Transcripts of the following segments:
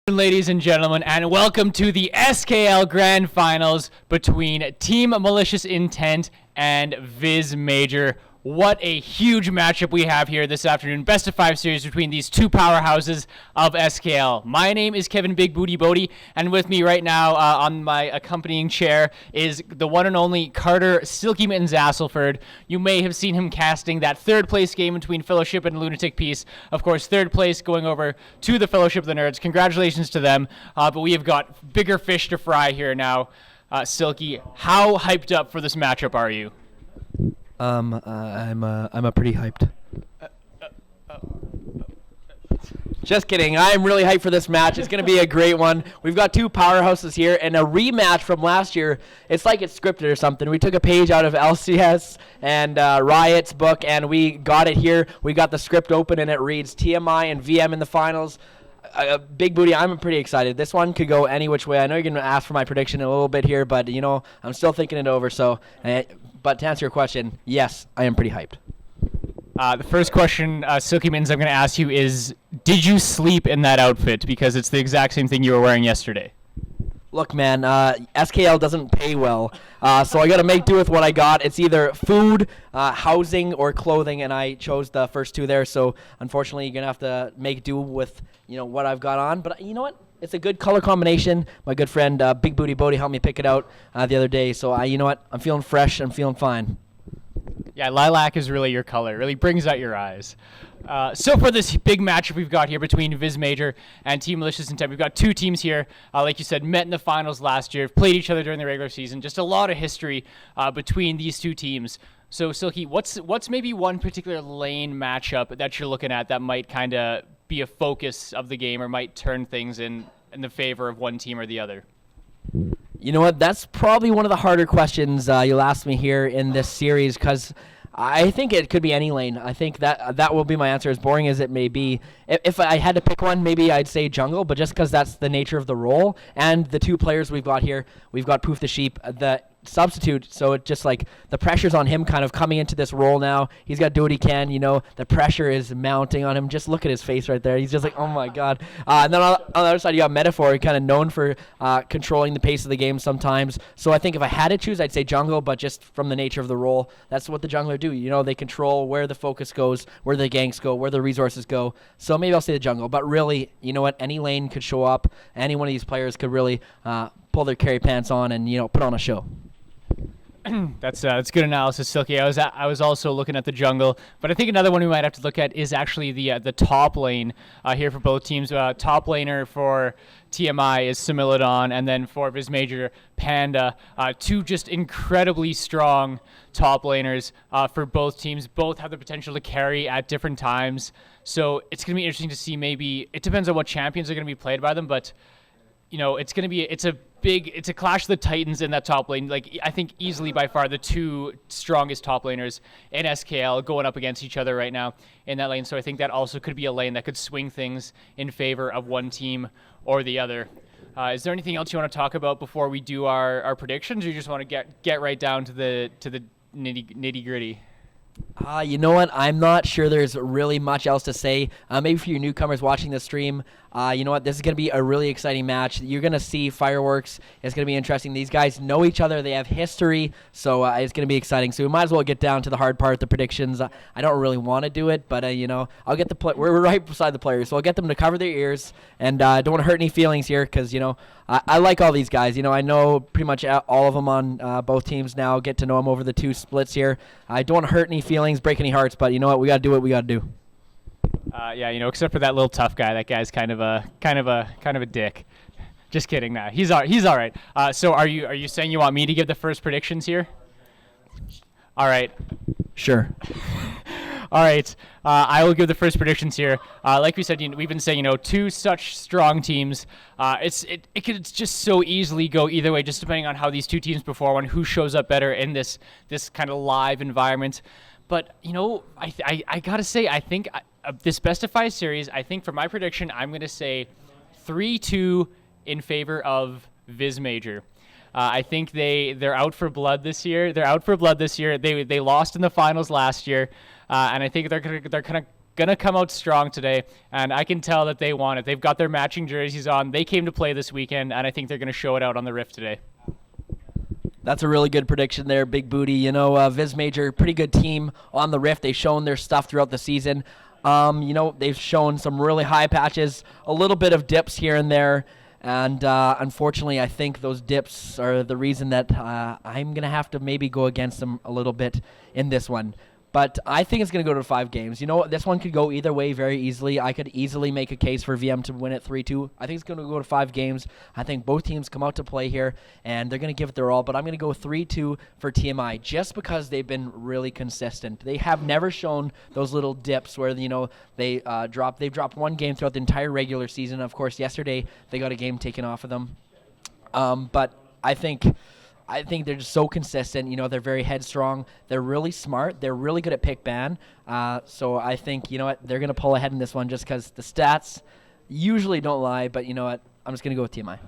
Ladies and gentlemen, and welcome to the SKL Grand Finals between Team Malicious Intent and Viz Major. What a huge matchup we have here this afternoon. Best of 5 series between these two powerhouses of SKL. My name is Kevin Big Booty Bodie, and with me right now on my accompanying chair is the one and only Carter Silky Mittens Asselford. You may have seen him casting that third place game between Fellowship and Lunatic Peace. Of course, third place going over to the Fellowship of the Nerds. Congratulations to them, but we have got bigger fish to fry here now. Silky, how hyped up for this matchup are you? I'm a pretty hyped. Just kidding. I'm really hyped for this match. It's going to be a great one. We've got two powerhouses here and a rematch from last year. It's like it's scripted or something. We took a page out of LCS and Riot's book, and we got it here. We got the script open, and it reads TMI and VM in the finals. Big Booty, I'm pretty excited. This one could go any which way. I know you're going to ask for my prediction a little bit here, but, you know, I'm still thinking it over. But to answer your question, yes, I am pretty hyped. The first question, Silky Mittens, I'm going to ask you is, did you sleep in that outfit? Because it's the exact same thing you were wearing yesterday. Look, man, SKL doesn't pay well, so I got to make do with what I got. It's either food, housing, or clothing, and I chose the first two there. So, unfortunately, you're going to have to make do with, you know, what I've got on. But you know what? It's a good color combination. My good friend Big Booty Bodie helped me pick it out the other day. So, you know what? I'm feeling fresh. I'm feeling fine. Yeah, lilac is really your color. It really brings out your eyes. So for this big matchup we've got here between Viz Major and Team Malicious Intent, we've got two teams here, like you said, met in the finals last year, played each other during the regular season. Just a lot of history between these two teams. So, Silky, what's maybe one particular lane matchup that you're looking at that might kind of be a focus of the game or might turn things in the favor of one team or the other? You know what? That's probably one of the harder questions you'll ask me here in this series, because I think it could be any lane. I think that will be my answer, as boring as it may be. If I had to pick one, maybe I'd say jungle, but just because that's the nature of the role. And the two players we've got here, we've got Poof the Sheep, the substitute, so it just like the pressure's on him kind of coming into this role now. He's got to do what he can, you know, the pressure is mounting on him. Just look at his face right there. He's just like, oh my god. And then on the other side you got Metaphor, kind of known for controlling the pace of the game sometimes. So I think if I had to choose, I'd say jungle, but just from the nature of the role, that's what the jungler do. You know, they control where the focus goes, where the ganks go, where the resources go. So maybe I'll say the jungle, but really, you know what, any lane could show up. Any one of these players could really pull their carry pants on and, you know, put on a show. That's good analysis, Silky. I was also looking at the jungle, but I think another one we might have to look at is actually the top lane here for both teams. Top laner for TMI is Similodon, and then for Viz Major, Panda. Two just incredibly strong top laners for both teams. Both have the potential to carry at different times, so it's going to be interesting to see. Maybe it depends on what champions are going to be played by them, but you know, it's a clash of the titans in that top lane. Like, I think easily by far the two strongest top laners in SKL going up against each other right now in that lane. So I think that also could be a lane that could swing things in favor of one team or the other. Is there anything else you want to talk about before we do our predictions, or you just want to get right down to the nitty gritty? You know what? I'm not sure there's really much else to say. Maybe for you newcomers watching the stream, you know what? This is going to be a really exciting match. You're going to see fireworks. It's going to be interesting. These guys know each other. They have history, so it's going to be exciting. So we might as well get down to the hard part, the predictions. I don't really want to do it, but, you know, I'll get we're right beside the players, so I'll get them to cover their ears, and don't want to hurt any feelings here because, you know, I like all these guys. You know, I know pretty much all of them on both teams now. Get to know them over the two splits here. I don't want to hurt any feelings, break any hearts, but you know what? We got to do what we got to do. Yeah, you know, except for that little tough guy. That guy's kind of a dick. Just kidding. Nah, he's all right. So are you saying you want me to give the first predictions here? All right. Sure. All right. I will give the first predictions here. Like we said, we've been saying, you know, two such strong teams. It could just so easily go either way, just depending on how these two teams perform and who shows up better in this kind of live environment. But, you know, I got to say, I think this best of 5 series, I think for my prediction, I'm going to say 3-2 in favor of Viz Major. I think they're out for blood this year. They lost in the finals last year, and I think they're gonna going to come out strong today, and I can tell that they want it. They've got their matching jerseys on. They came to play this weekend, and I think they're going to show it out on the Rift today. That's a really good prediction there, Big Booty. You know, Viz Major, pretty good team on the Rift. They've shown their stuff throughout the season. You know, they've shown some really high patches, a little bit of dips here and there. And unfortunately, I think those dips are the reason that I'm going to have to maybe go against them a little bit in this one. But I think it's going to go to 5 games. You know what? This one could go either way very easily. I could easily make a case for VM to win it 3-2. I think it's going to go to 5 games. I think both teams come out to play here, and they're going to give it their all. But I'm going to go 3-2 for TMI just because they've been really consistent. They have never shown those little dips where, you know, they've dropped one game throughout the entire regular season. Of course, yesterday they got a game taken off of them. But I think they're just so consistent. You know, they're very headstrong. They're really smart. They're really good at pick ban. So I think, you know what, they're going to pull ahead in this one just because the stats usually don't lie. But you know what, I'm just going to go with TMI.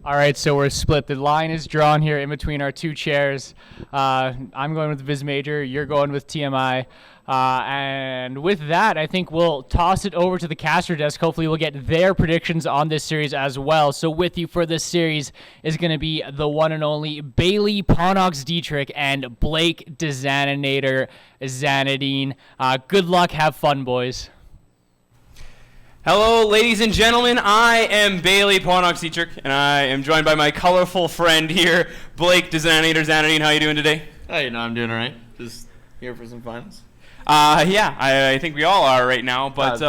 All right, so we're split. The line is drawn here in between our two chairs. I'm going with Viz Major. You're going with TMI. And with that, I think we'll toss it over to the caster desk. Hopefully we'll get their predictions on this series as well. So with you for this series is going to be the one and only Bailey Ponox Dietrich and Blake DeZaninator Zanadine. Good luck. Have fun, boys. Hello, ladies and gentlemen. I am Bailey Ponox Dietrich, and I am joined by my colorful friend here, Blake DeZaninator Zanadine. How are you doing today? Hey, no, I'm doing all right. Just here for some finals. Yeah, I think we all are right now. But,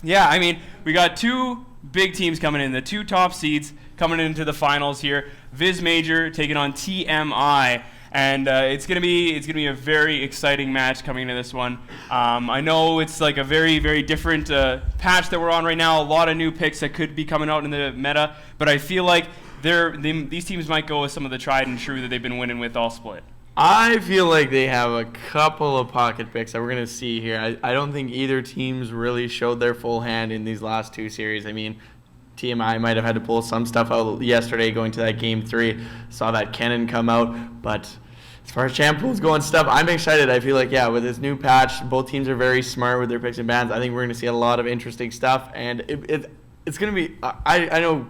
yeah, I mean, we got 2 big teams coming in, the 2 top seeds coming into the finals here. Viz Major taking on TMI. And it's gonna be a very exciting match coming into this one. I know it's like a very, very different patch that we're on right now. A lot of new picks that could be coming out in the meta, but I feel like these teams might go with some of the tried and true that they've been winning with all split. I feel like they have a couple of pocket picks that we're going to see here. I don't think either team's really showed their full hand in these last 2 series. I mean, TMI might have had to pull some stuff out yesterday going to that Game 3. Saw that Kennen come out. But as far as champ pools go and stuff, I'm excited. I feel like, yeah, with this new patch, both teams are very smart with their picks and bans. I think we're going to see a lot of interesting stuff. And it's going to be I know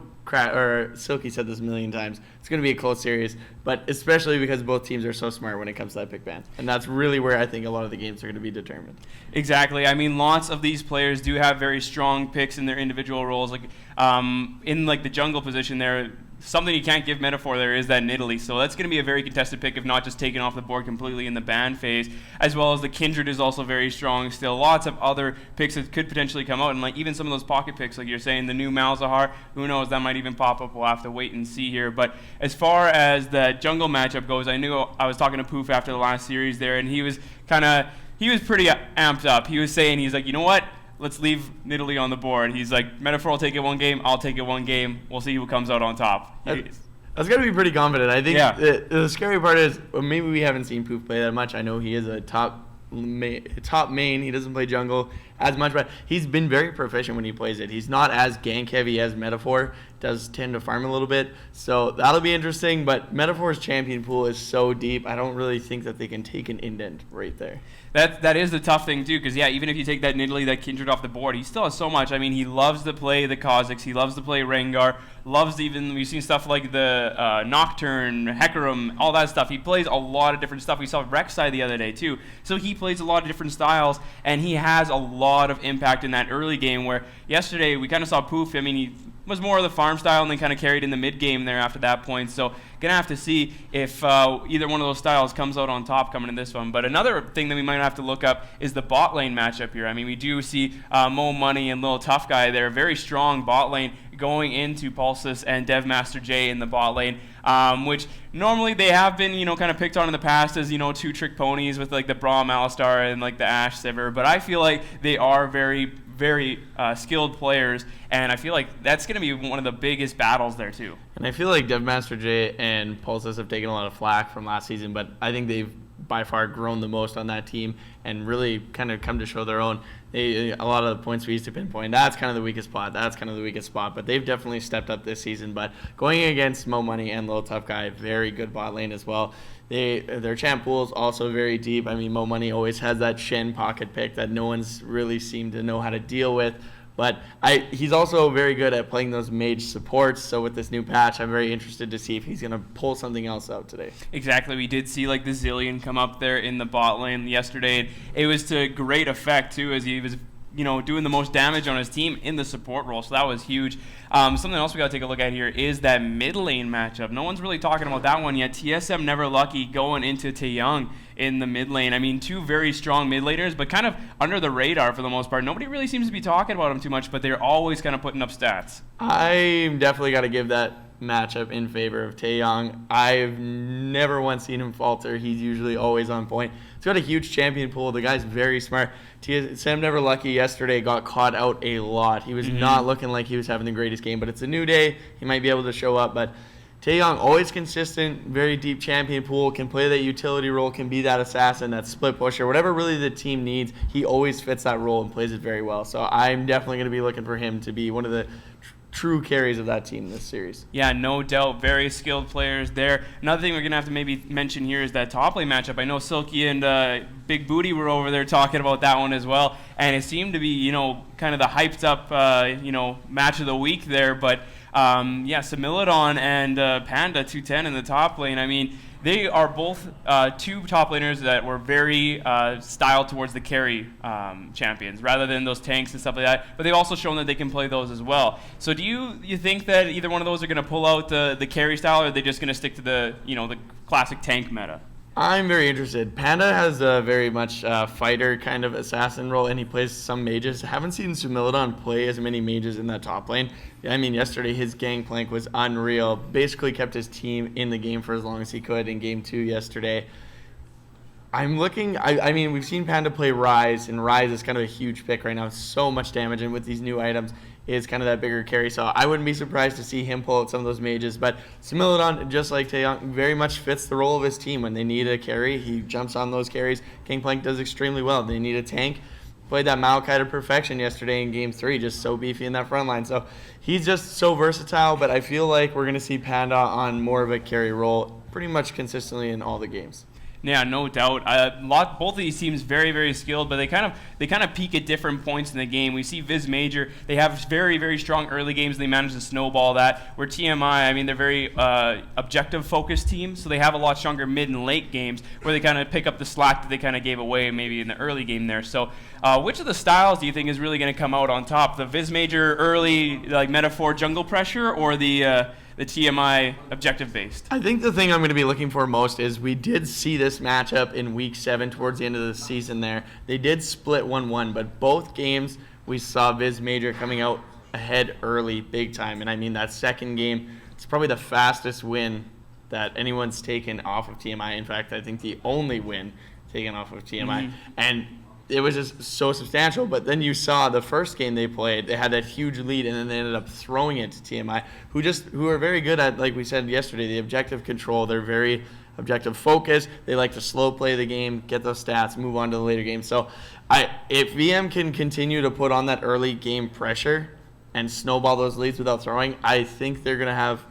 Silky said this a million times. It's going to be a close series, but especially because both teams are so smart when it comes to that pick ban. And that's really where I think a lot of the games are going to be determined. Exactly. I mean, lots of these players do have very strong picks in their individual roles. Like in like the jungle position there, something you can't give metaphor there is that Nidalee. So that's going to be a very contested pick, if not just taken off the board completely in the ban phase, as well as the Kindred is also very strong still. Lots of other picks that could potentially come out, and like even some of those pocket picks, like you're saying, the new Malzahar, who knows, that might even pop up. We'll have to wait and see here. But as far as the jungle matchup goes, I knew I was talking to Poof after the last series there, and he was pretty amped up. He was saying, he's like, you know what? Let's leave Nidalee on the board. He's like, Metaphor will take it 1 game, I'll take it 1 game. We'll see who comes out on top. That's got to be pretty confident. I think the scary part is, well, maybe we haven't seen Poof play that much. I know he is a top main. He doesn't play jungle as much, but he's been very proficient when he plays it. He's not as gank heavy as Metaphor. Does tend to farm a little bit. So that'll be interesting, but Metaphor's champion pool is so deep, I don't really think that they can take an indent right there. That is the tough thing, too, because, yeah, even if you take that Nidalee, that Kindred off the board, he still has so much. I mean, he loves to play the Kha'Zix. He loves to play Rengar. We've seen stuff like the Nocturne, Hecarim, all that stuff. He plays a lot of different stuff. We saw Rek'Sai the other day, too. So he plays a lot of different styles, and he has a lot of impact in that early game where yesterday we kind of saw Poof. I mean, he was more of the farm style and then kind of carried in the mid game there after that point. So gonna have to see if either one of those styles comes out on top coming in this one. But another thing that we might have to look up is the bot lane matchup here. I mean, we do see Mo Money and Lil Tough Guy there, very strong bot lane going into Pulsus and Devmaster J in the bot lane, which normally they have been, kind of picked on in the past as, 2 trick ponies with like the Braum Alistar and like the Ashe Sivir. But I feel like they are very, very skilled players, and I feel like that's going to be one of the biggest battles there too. And I feel like Devmaster J and Pulsus have taken a lot of flack from last season, but I think they've by far grown the most on that team and really kind of come to show their own. A lot of the points we used to pinpoint, that's kind of the weakest spot, but they've definitely stepped up this season. But going against Mo Money and Little Tough Guy, very good bot lane as well. Their champ pool is also very deep. I mean, Mo Money always has that Shen pocket pick that no one's really seemed to know how to deal with. But he's also very good at playing those mage supports. So with this new patch, I'm very interested to see if he's going to pull something else out today. Exactly. We did see like the Zillion come up there in the bot lane yesterday. And it was to great effect too, as he was doing the most damage on his team in the support role. So that was huge. Something else we got to take a look at here is that mid lane matchup. No one's really talking about that one yet. TSM Never Lucky going into Taeyong in the mid lane. I mean, two very strong mid laners, but kind of under the radar for the most part. Nobody really seems to be talking about them too much, but they're always kind of putting up stats. I definitely got to give that matchup in favor of Taeyong. I've never once seen him falter. He's usually always on point. He's got a huge champion pool. The guy's very smart. Sam Never Lucky yesterday got caught out a lot. He was not looking like he was having the greatest game, but it's a new day. He might be able to show up, but Taeyong, always consistent, very deep champion pool, can play that utility role, can be that assassin, that split pusher, whatever really the team needs. He always fits that role and plays it very well. So I'm definitely going to be looking for him to be one of the true carries of that team this series. Yeah, no doubt. Very skilled players there. Another thing we're going to have to maybe mention here is that top lane matchup. I know Silky and Big Booty were over there talking about that one as well, and it seemed to be, kind of the hyped up, match of the week there. But, Similidon and Panda 210 in the top lane. I mean, they are both two top laners that were very styled towards the carry champions rather than those tanks and stuff like that. But they've also shown that they can play those as well. So do you think that either one of those are going to pull out the carry style, or are they just going to stick to the the classic tank meta? I'm very interested. Panda has a very much fighter kind of assassin role, and he plays some mages. I haven't seen Sumilidon play as many mages in that top lane. I mean, yesterday his gangplank was unreal. Basically kept his team in the game for as long as he could in Game 2 yesterday. I'm looking, I mean, we've seen Panda play Ryze, and Ryze is kind of a huge pick right now. So much damage, and with these new items, is kind of that bigger carry. So I wouldn't be surprised to see him pull out some of those mages. But Sumilidon, just like Taeyong, very much fits the role of his team. When they need a carry, he jumps on those carries. Gangplank does extremely well. They need a tank. Played that Maokai to perfection yesterday in Game 3, just so beefy in that front line. So he's just so versatile, but I feel like we're going to see Panda on more of a carry role pretty much consistently in all the games. Yeah, no doubt. Both of these teams very, very skilled, but they kind of peak at different points in the game. We see Viz Major; they have very, very strong early games, and they manage to snowball that. Where TMI, I mean, they're very objective-focused teams, so they have a lot stronger mid and late games where they kind of pick up the slack that they kind of gave away maybe in the early game there. So, which of the styles do you think is really going to come out on top? The Viz Major early like metaphor jungle pressure, or the TMI objective-based? I think the thing I'm going to be looking for most is we did see this matchup in Week 7 towards the end of the season there. They did split 1-1, but both games we saw Viz Major coming out ahead early, big time. And I mean, that second game, it's probably the fastest win that anyone's taken off of TMI. In fact, I think the only win taken off of TMI. And it was just so substantial, but then you saw the first game they played, they had that huge lead, and then they ended up throwing it to TMI, who are very good at, like we said yesterday, the objective control. They're very objective focused. They like to slow play the game, get those stats, move on to the later game. So if VM can continue to put on that early game pressure and snowball those leads without throwing, I think they're going to have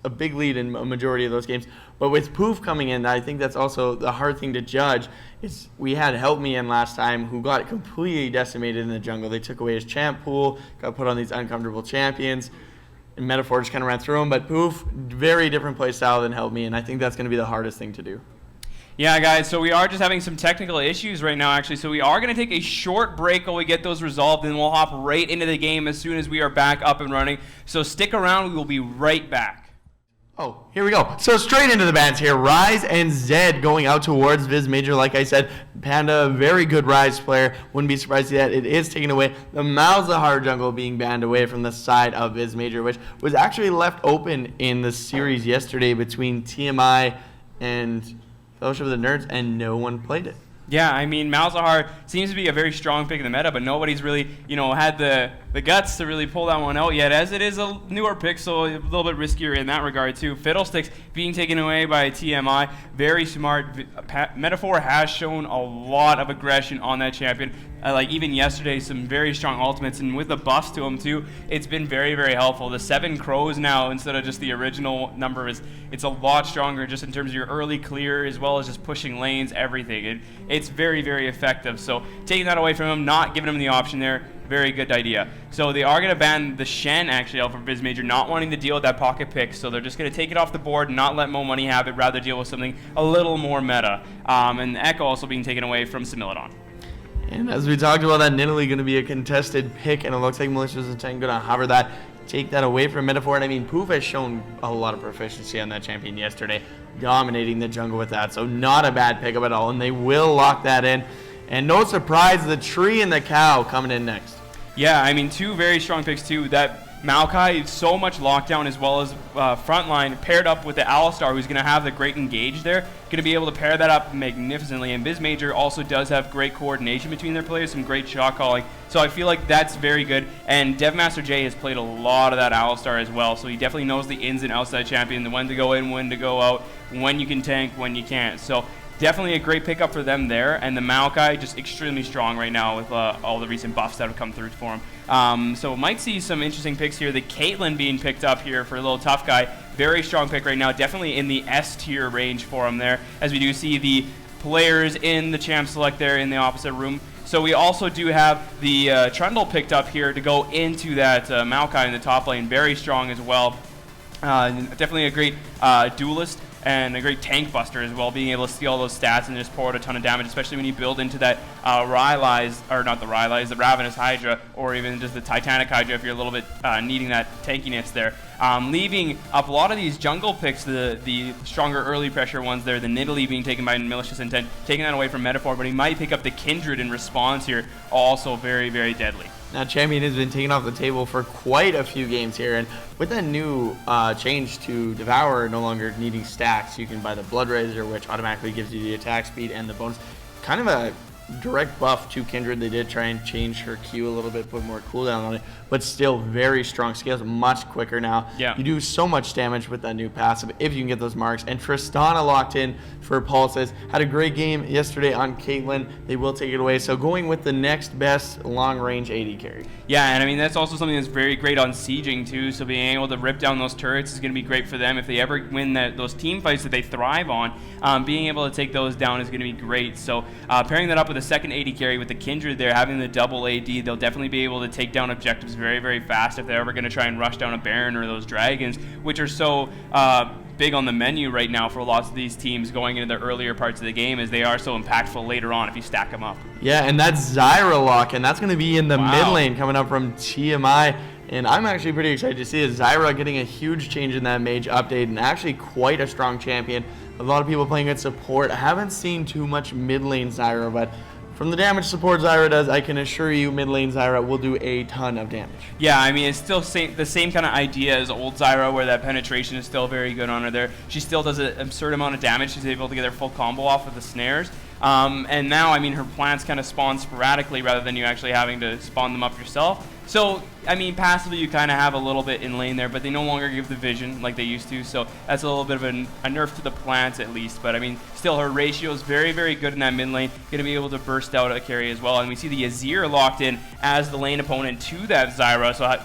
a big lead in a majority of those games. But with Poof coming in, I think that's also the hard thing to judge. Is we had Help Me in last time, who got completely decimated in the jungle. They took away his champ pool, got put on these uncomfortable champions, and Metaphor just kind of ran through him. But Poof, very different play style than Help Me, and I think that's going to be the hardest thing to do. Yeah, guys, so we are just having some technical issues right now, actually. So we are going to take a short break while we get those resolved, and we'll hop right into the game as soon as we are back up and running. So stick around. We will be right back. Oh, here we go. So straight into the bans here. Ryze and Zed going out towards Viz Major. Like I said, Panda, very good Ryze player. Wouldn't be surprised to see that. It is taken away. The Malzahar jungle being banned away from the side of Viz Major, which was actually left open in the series yesterday between TMI and Fellowship of the Nerds, and no one played it. Yeah, I mean, Malzahar seems to be a very strong pick in the meta, but nobody's really, had the the guts to really pull that one out yet, as it is a newer pick, so a little bit riskier in that regard too. Fiddlesticks being taken away by TMI, very smart. Metaphor has shown a lot of aggression on that champion. Like even yesterday, some very strong ultimates, and with the buffs to him too, it's been very, very helpful. The 7 crows now, instead of just the original number, it's a lot stronger just in terms of your early clear, as well as just pushing lanes, everything. It's very, very effective. So taking that away from him, not giving him the option there, very good idea. So they are going to ban the Shen actually out for Viz Major, not wanting to deal with that pocket pick. So they're just going to take it off the board and not let Mo Money have it, rather deal with something a little more meta. And Echo also being taken away from Similodon. And as we talked about, that Nidalee going to be a contested pick, and it looks like Malicious Intent going to hover that, take that away from Metaphor. And I mean, Poof has shown a lot of proficiency on that champion yesterday, dominating the jungle with that. So not a bad pickup at all, and they will lock that in. And no surprise, the tree and the cow coming in next. Yeah, I mean, 2 very strong picks too. That Maokai, so much lockdown, as well as frontline, paired up with the Alistar, who's going to have the great engage there. Going to be able to pair that up magnificently. And Viz Major also does have great coordination between their players, some great shot calling. So I feel like that's very good. And Devmaster J has played a lot of that Alistar as well, so he definitely knows the ins and outs of that champion, the when to go in, when to go out, when you can tank, when you can't. So definitely a great pickup for them there, and the Maokai just extremely strong right now with all the recent buffs that have come through for him. So might see some interesting picks here. The Caitlyn being picked up here for a little tough guy. Very strong pick right now, definitely in the S tier range for him there, as we do see the players in the champ select there in the opposite room. So we also do have the Trundle picked up here to go into that Maokai in the top lane. Very strong as well. Definitely a great duelist and a great tank buster as well, being able to steal those stats and just pour out a ton of damage, especially when you build into that the Ravenous Hydra, or even just the Titanic Hydra if you're a little bit needing that tankiness there. Leaving up a lot of these jungle picks, the stronger early pressure ones there, the Nidalee being taken by Malicious Intent, taking that away from Metaphor, but he might pick up the Kindred in response here, also very, very deadly. Now, Champion has been taken off the table for quite a few games here, and with that new change to Devour no longer needing stacks, you can buy the Blood Razor, which automatically gives you the attack speed and the bonus. Kind of a direct buff to Kindred. They did try and change her Q a little bit, put more cooldown on it, but still very strong. Scales much quicker now. Yeah. You do so much damage with that new passive if you can get those marks. And Tristana locked in for Pulses. Had a great game yesterday on Caitlyn. They will take it away. So going with the next best long-range AD carry. Yeah, and I mean, that's also something that's very great on sieging too, so being able to rip down those turrets is going to be great for them. If they ever win those team fights that they thrive on, being able to take those down is going to be great. So pairing that up with a second AD carry with the Kindred there, having the double AD, they'll definitely be able to take down objectives very, very fast if they're ever going to try and rush down a Baron or those Dragons, which are so big on the menu right now for lots of these teams going into the earlier parts of the game, as they are so impactful later on if you stack them up. Yeah, and that's Zyra lock, and that's going to be in the mid lane coming up from TMI. And I'm actually pretty excited to see Zyra getting a huge change in that mage update, and actually quite a strong champion. A lot of people playing at support. I haven't seen too much mid lane Zyra, but from the damage support Zyra does, I can assure you mid lane Zyra will do a ton of damage. Yeah, I mean, it's still the same kind of idea as old Zyra, where that penetration is still very good on her there. She still does an absurd amount of damage. She's able to get her full combo off with the snares. And now, I mean, her plants kind of spawn sporadically rather than you actually having to spawn them up yourself. So, I mean, passively you kind of have a little bit in lane there, but they no longer give the vision like they used to. So that's a little bit of a nerf to the plants at least. But, I mean, still her ratio is very, very good in that mid lane. Going to be able to burst out a carry as well. And we see the Azir locked in as the lane opponent to that Zyra. So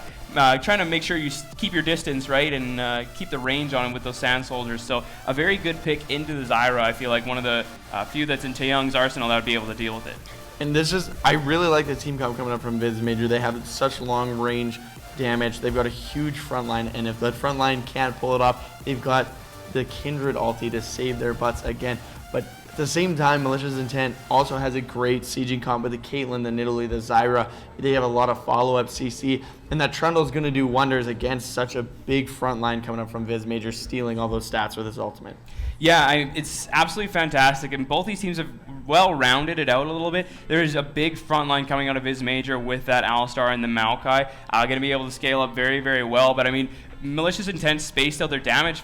trying to make sure you keep your distance, right, and keep the range on him with those Sand Soldiers. So a very good pick into the Zyra. I feel like one of the few that's in Taeyong's arsenal that would be able to deal with it. And I really like the team coming up from Viz Major. They have such long range damage. They've got a huge front line, and if that front line can't pull it off, they've got the Kindred ulti to save their butts again. But at the same time, Malicious Intent also has a great sieging comp with the Caitlyn, the Nidalee, the Zyra. They have a lot of follow-up CC, and that Trundle's going to do wonders against such a big front line coming up from Viz Major, stealing all those stats with his ultimate. Yeah, it's absolutely fantastic, and both these teams have well-rounded it out a little bit. There's a big front line coming out of Viz Major with that Alistar and the Maokai. Going to be able to scale up very, very well, but I mean, Malicious Intent spaced out their damage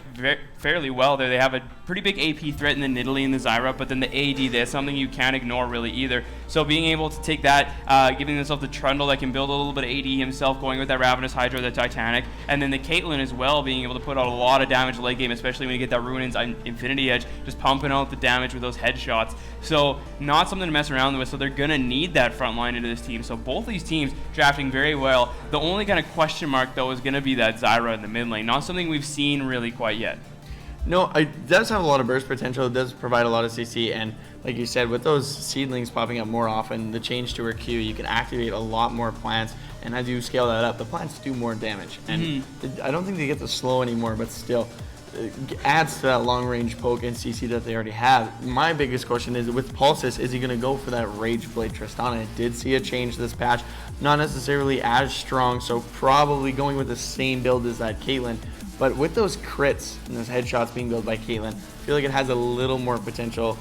fairly well there. They have a pretty big AP threat in the Nidalee and the Zyra, but then the AD, that's something you can't ignore really either. So being able to take that, giving himself the Trundle that can build a little bit of AD himself, going with that Ravenous Hydra, the Titanic, and then the Caitlyn as well, being able to put out a lot of damage late game, especially when you get that Ruin's Infinity Edge, just pumping out the damage with those headshots. So not something to mess around with, so they're going to need that front line into this team. So both these teams drafting very well. The only kind of question mark, though, is going to be that Zyra in the mid lane. Not something we've seen really quite yet. No, it does have a lot of burst potential. It does provide a lot of CC, and like you said, with those seedlings popping up more often, the change to her Q, you can activate a lot more plants, and as you scale that up, the plants do more damage. And I don't think they get the slow anymore, but still, it adds to that long-range poke and CC that they already have. My biggest question is, with Pulsis, is he going to go for that Rage Blade Tristana? I did see a change this patch, not necessarily as strong, so probably going with the same build as that Caitlyn. But with those crits and those headshots being built by Caitlyn, I feel like it has a little more potential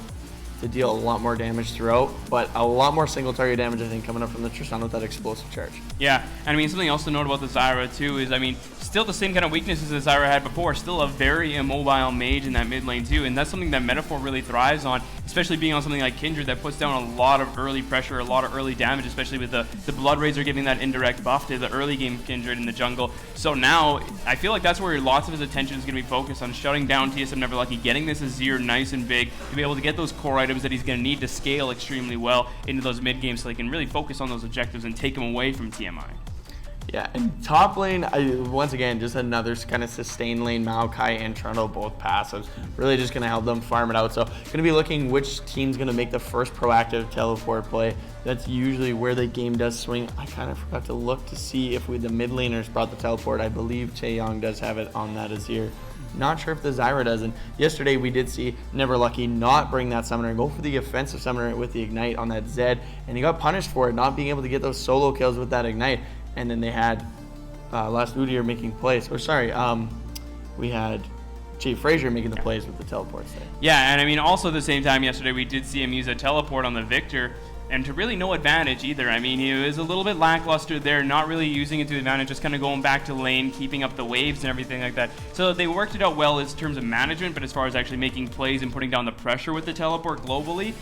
to deal a lot more damage throughout, but a lot more single target damage, I think, coming up from the Tristana with that explosive charge. Yeah, and I mean, something else to note about the Zyra, too, is, I mean, still the same kind of weaknesses that Zyra had before, still a very immobile mage in that mid lane, too, and that's something that Metaphor really thrives on, especially being on something like Kindred that puts down a lot of early pressure, a lot of early damage, especially with the Blood Razor giving that indirect buff to the early game Kindred in the jungle. So now, I feel like that's where lots of his attention is going to be focused on, shutting down TSM Neverlucky, getting this Azir nice and big, to be able to get those core items that he's going to need to scale extremely well into those mid games, so he can really focus on those objectives and take them away from TMI. Yeah, and top lane, once again, just another kind of sustain lane. Maokai and Trundle, both passives, really just going to help them farm it out. So going to be looking which team's going to make the first proactive teleport play. That's usually where the game does swing. I kind of forgot to look to see if the mid laners brought the teleport. I believe Taeyong does have it on that Azir. Not sure if the Zyra does. And yesterday we did see Neverlucky not bring that summoner, go for the offensive summoner with the Ignite on that Zed, and he got punished for it, not being able to get those solo kills with that Ignite. And then they had Last Udyr making plays. Or sorry, we had Chief Frazier making the plays with the teleports there. Yeah, and I mean, also at the same time yesterday, we did see him use a teleport on the Victor, and to really no advantage either. I mean, he was a little bit lackluster there, not really using it to advantage, just kind of going back to lane, keeping up the waves and everything like that. So they worked it out well in terms of management, but as far as actually making plays and putting down the pressure with the teleport globally,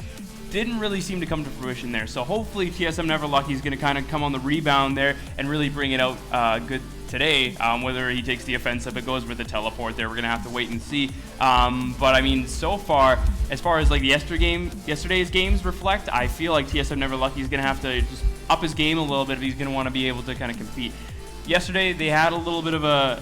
didn't really seem to come to fruition there. So hopefully TSM Neverlucky is going to kind of come on the rebound there and really bring it out good today. Whether he takes the offensive, it goes with the teleport there, we're going to have to wait and see. But I mean, so far, as far as like yesterday's games reflect, I feel like TSM Neverlucky is going to have to just up his game a little bit if he's going to want to be able to kind of compete. Yesterday, they had a little bit of a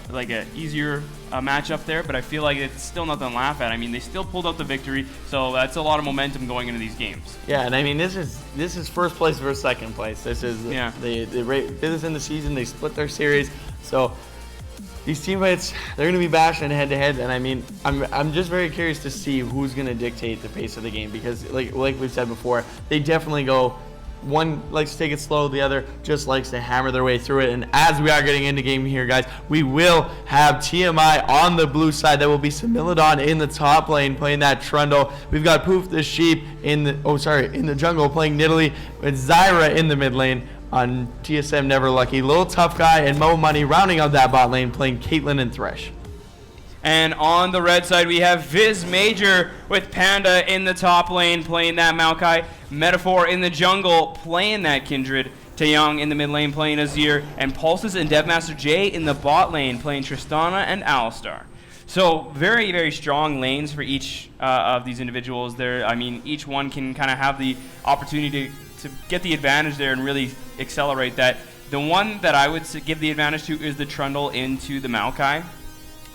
easier matchup there, but I feel like it's still nothing to laugh at. I mean, they still pulled out the victory, so that's a lot of momentum going into these games. Yeah, and I mean, this is first place versus second place. This is they did this in the season. They split their series, so these teammates, they're going to be bashing head to head. And I mean, I'm just very curious to see who's going to dictate the pace of the game, because like we've said before, they definitely go. One likes to take it slow, the other just likes to hammer their way through it. And as we are getting into game here, guys, we will have TMI on the blue side. That will be Similidon in the top lane playing that Trundle. We've got Poof the Sheep in the jungle playing Nidalee, with Zyra in the mid lane on TSM Neverlucky. Little Tough Guy and Mo Money rounding out that bot lane playing Caitlyn and Thresh. And on the red side, we have Viz Major with Panda in the top lane playing that Maokai. Metaphor in the jungle playing that Kindred. Taeyong in the mid lane playing Azir. And Pulses and Devmaster J in the bot lane playing Tristana and Alistar. So very, very strong lanes for each of these individuals there. I mean, each one can kind of have the opportunity to get the advantage there and really accelerate that. The one that I would give the advantage to is the Trundle into the Maokai.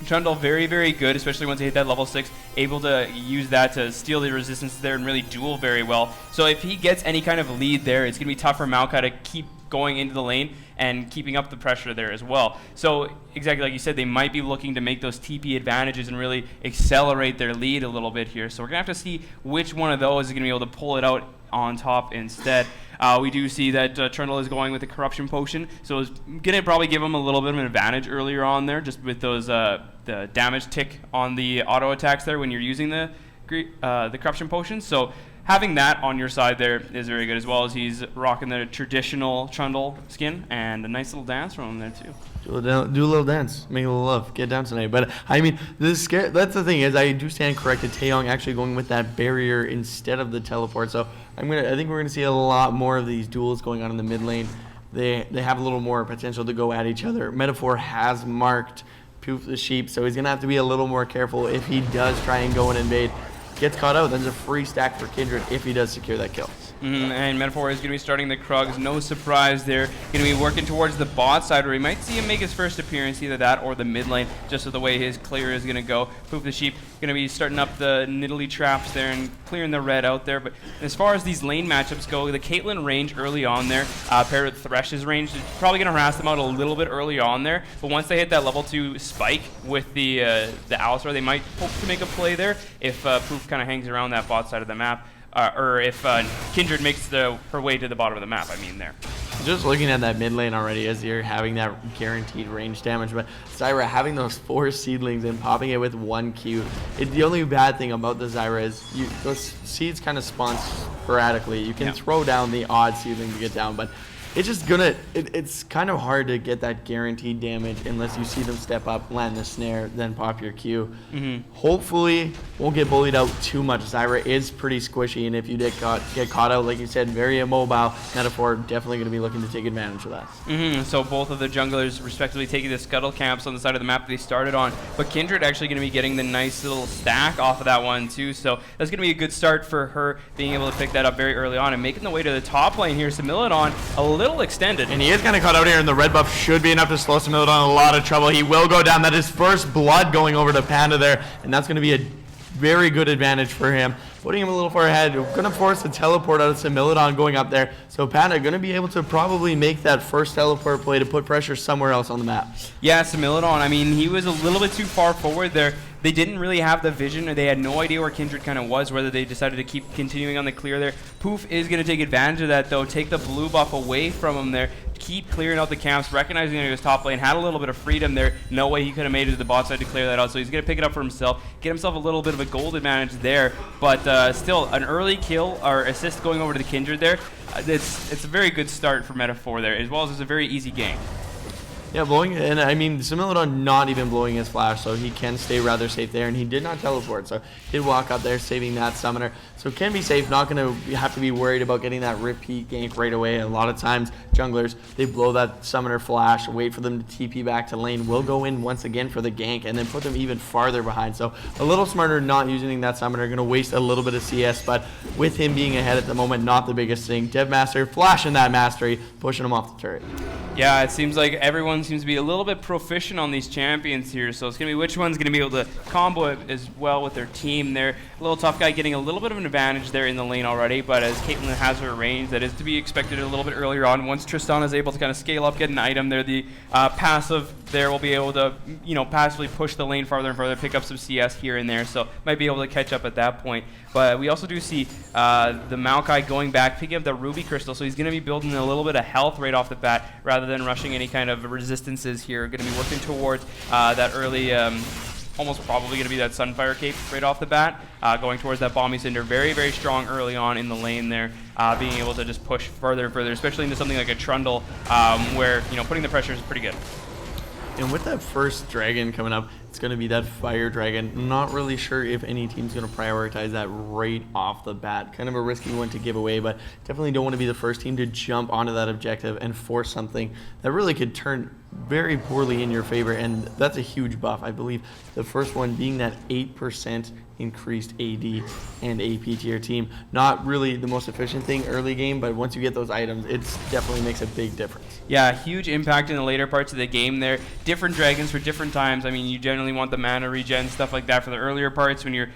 Trundle very, very good, especially once they hit that level 6, able to use that to steal the resistance there and really duel very well. So if he gets any kind of lead there, it's going to be tough for Maokai to keep going into the lane and keeping up the pressure there as well. So exactly like you said, they might be looking to make those TP advantages and really accelerate their lead a little bit here. So we're going to have to see which one of those is going to be able to pull it out on top instead. We do see that Trundle is going with the Corruption Potion, so it's going to probably give him a little bit of an advantage earlier on there, just with those the damage tick on the auto attacks there when you're using the Corruption Potion. So having that on your side there is very good, as well as he's rocking the traditional Trundle skin, and a nice little dance from him there too. Do a little dance, make a little love, get down tonight. But I mean, that's the thing is, I do stand corrected. Taeyong actually going with that barrier instead of the teleport. So I think we're gonna see a lot more of these duels going on in the mid lane. They have a little more potential to go at each other. Metaphor has marked Poof the Sheep, so he's gonna have to be a little more careful if he does try and go and invade. Gets caught out, then there's a free stack for Kindred if he does secure that kill. And Metaphor is going to be starting the Krugs. No surprise there. Going to be working towards the bot side, where we might see him make his first appearance, either that or the mid lane, just with the way his clear is going to go. Poof the Sheep going to be starting up the Nidalee traps there and clearing the red out there. But as far as these lane matchups go, the Caitlyn range early on there, paired with Thresh's range, is probably going to harass them out a little bit early on there. But once they hit that level 2 spike with the Alistar, they might hope to make a play there if Poof kind of hangs around that bot side of the map. Or if Kindred makes her way to the bottom of the map, I mean there. Just looking at that mid lane already as you're having that guaranteed range damage, but Zyra having those 4 seedlings and popping it with 1 Q. The only bad thing about the Zyra is those seeds kind of spawn sporadically. You can throw down the odd seedling to get down, but it's just it's kind of hard to get that guaranteed damage unless you see them step up, land the snare, then pop your Q. Hopefully, won't get bullied out too much. Zyra is pretty squishy, and if you get caught out, like you said, very immobile. Metaphor definitely going to be looking to take advantage of that. So both of the junglers respectively taking the scuttle camps on the side of the map they started on, but Kindred actually going to be getting the nice little stack off of that one too. So that's going to be a good start for her, being able to pick that up very early on and making the way to the top lane here. Samilodon a little extended. And he is kind of caught out here, and the red buff should be enough to slow Samilodon a lot of trouble. He will go down. That is first blood going over to Panda there, and that's going to be a very good advantage for him. Putting him a little far ahead. Going to force a teleport out of Samilodon going up there. So Panda going to be able to probably make that first teleport play to put pressure somewhere else on the map. Yeah, Samilodon, I mean, he was a little bit too far forward there. They didn't really have the vision, or they had no idea where Kindred kind of was, whether they decided to keep continuing on the clear there. Poof is going to take advantage of that, though. Take the blue buff away from him there. Keep clearing out the camps, recognizing that he was top lane, had a little bit of freedom there. No way he could have made it to the bot side to clear that out, so he's going to pick it up for himself, get himself a little bit of a gold advantage there. But still, an early kill or assist going over to the Kindred there. It's a very good start for Metaphor there, as well as it's a very easy game. Yeah, blowing, and I mean, Samilodon not even blowing his flash, so he can stay rather safe there, and he did not teleport, so he did walk up there, saving that summoner. So can be safe, not going to have to be worried about getting that repeat gank right away. A lot of times, junglers, they blow that summoner flash, wait for them to TP back to lane, will go in once again for the gank, and then put them even farther behind. So a little smarter not using that summoner, going to waste a little bit of CS, but with him being ahead at the moment, not the biggest thing. Devmaster flashing that mastery, pushing him off the turret. Yeah, it seems like everyone seems to be a little bit proficient on these champions here, so it's going to be which one's going to be able to combo it as well with their team there. A little tough guy getting a little bit of an advantage there in the lane already, but as Caitlyn has her range, that is to be expected a little bit earlier on. Once Tristan is able to kind of scale up, get an item there, the passive there will be able to, passively push the lane farther and further, pick up some CS here and there, so might be able to catch up at that point. But we also do see the Maokai going back, picking up the Ruby Crystal, so he's going to be building a little bit of health right off the bat, rather than rushing any kind of resistances here. Going to be working towards that early, almost probably going to be that Sunfire Cape right off the bat, going towards that Balmy Cinder. Very, very strong early on in the lane there, being able to just push further and further, especially into something like a Trundle, where, putting the pressure is pretty good. And with that first dragon coming up, it's going to be that fire dragon. Not really sure if any team's going to prioritize that right off the bat. Kind of a risky one to give away, but definitely don't want to be the first team to jump onto that objective and force something that really could turn very poorly in your favor. And that's a huge buff. I believe the first one being that 8% increased AD and AP to your team. Not really the most efficient thing early game, but once you get those items, it definitely makes a big difference. Yeah, huge impact in the later parts of the game there. Different dragons for different times. I mean, you generally want the mana regen, stuff like that for the earlier parts when you're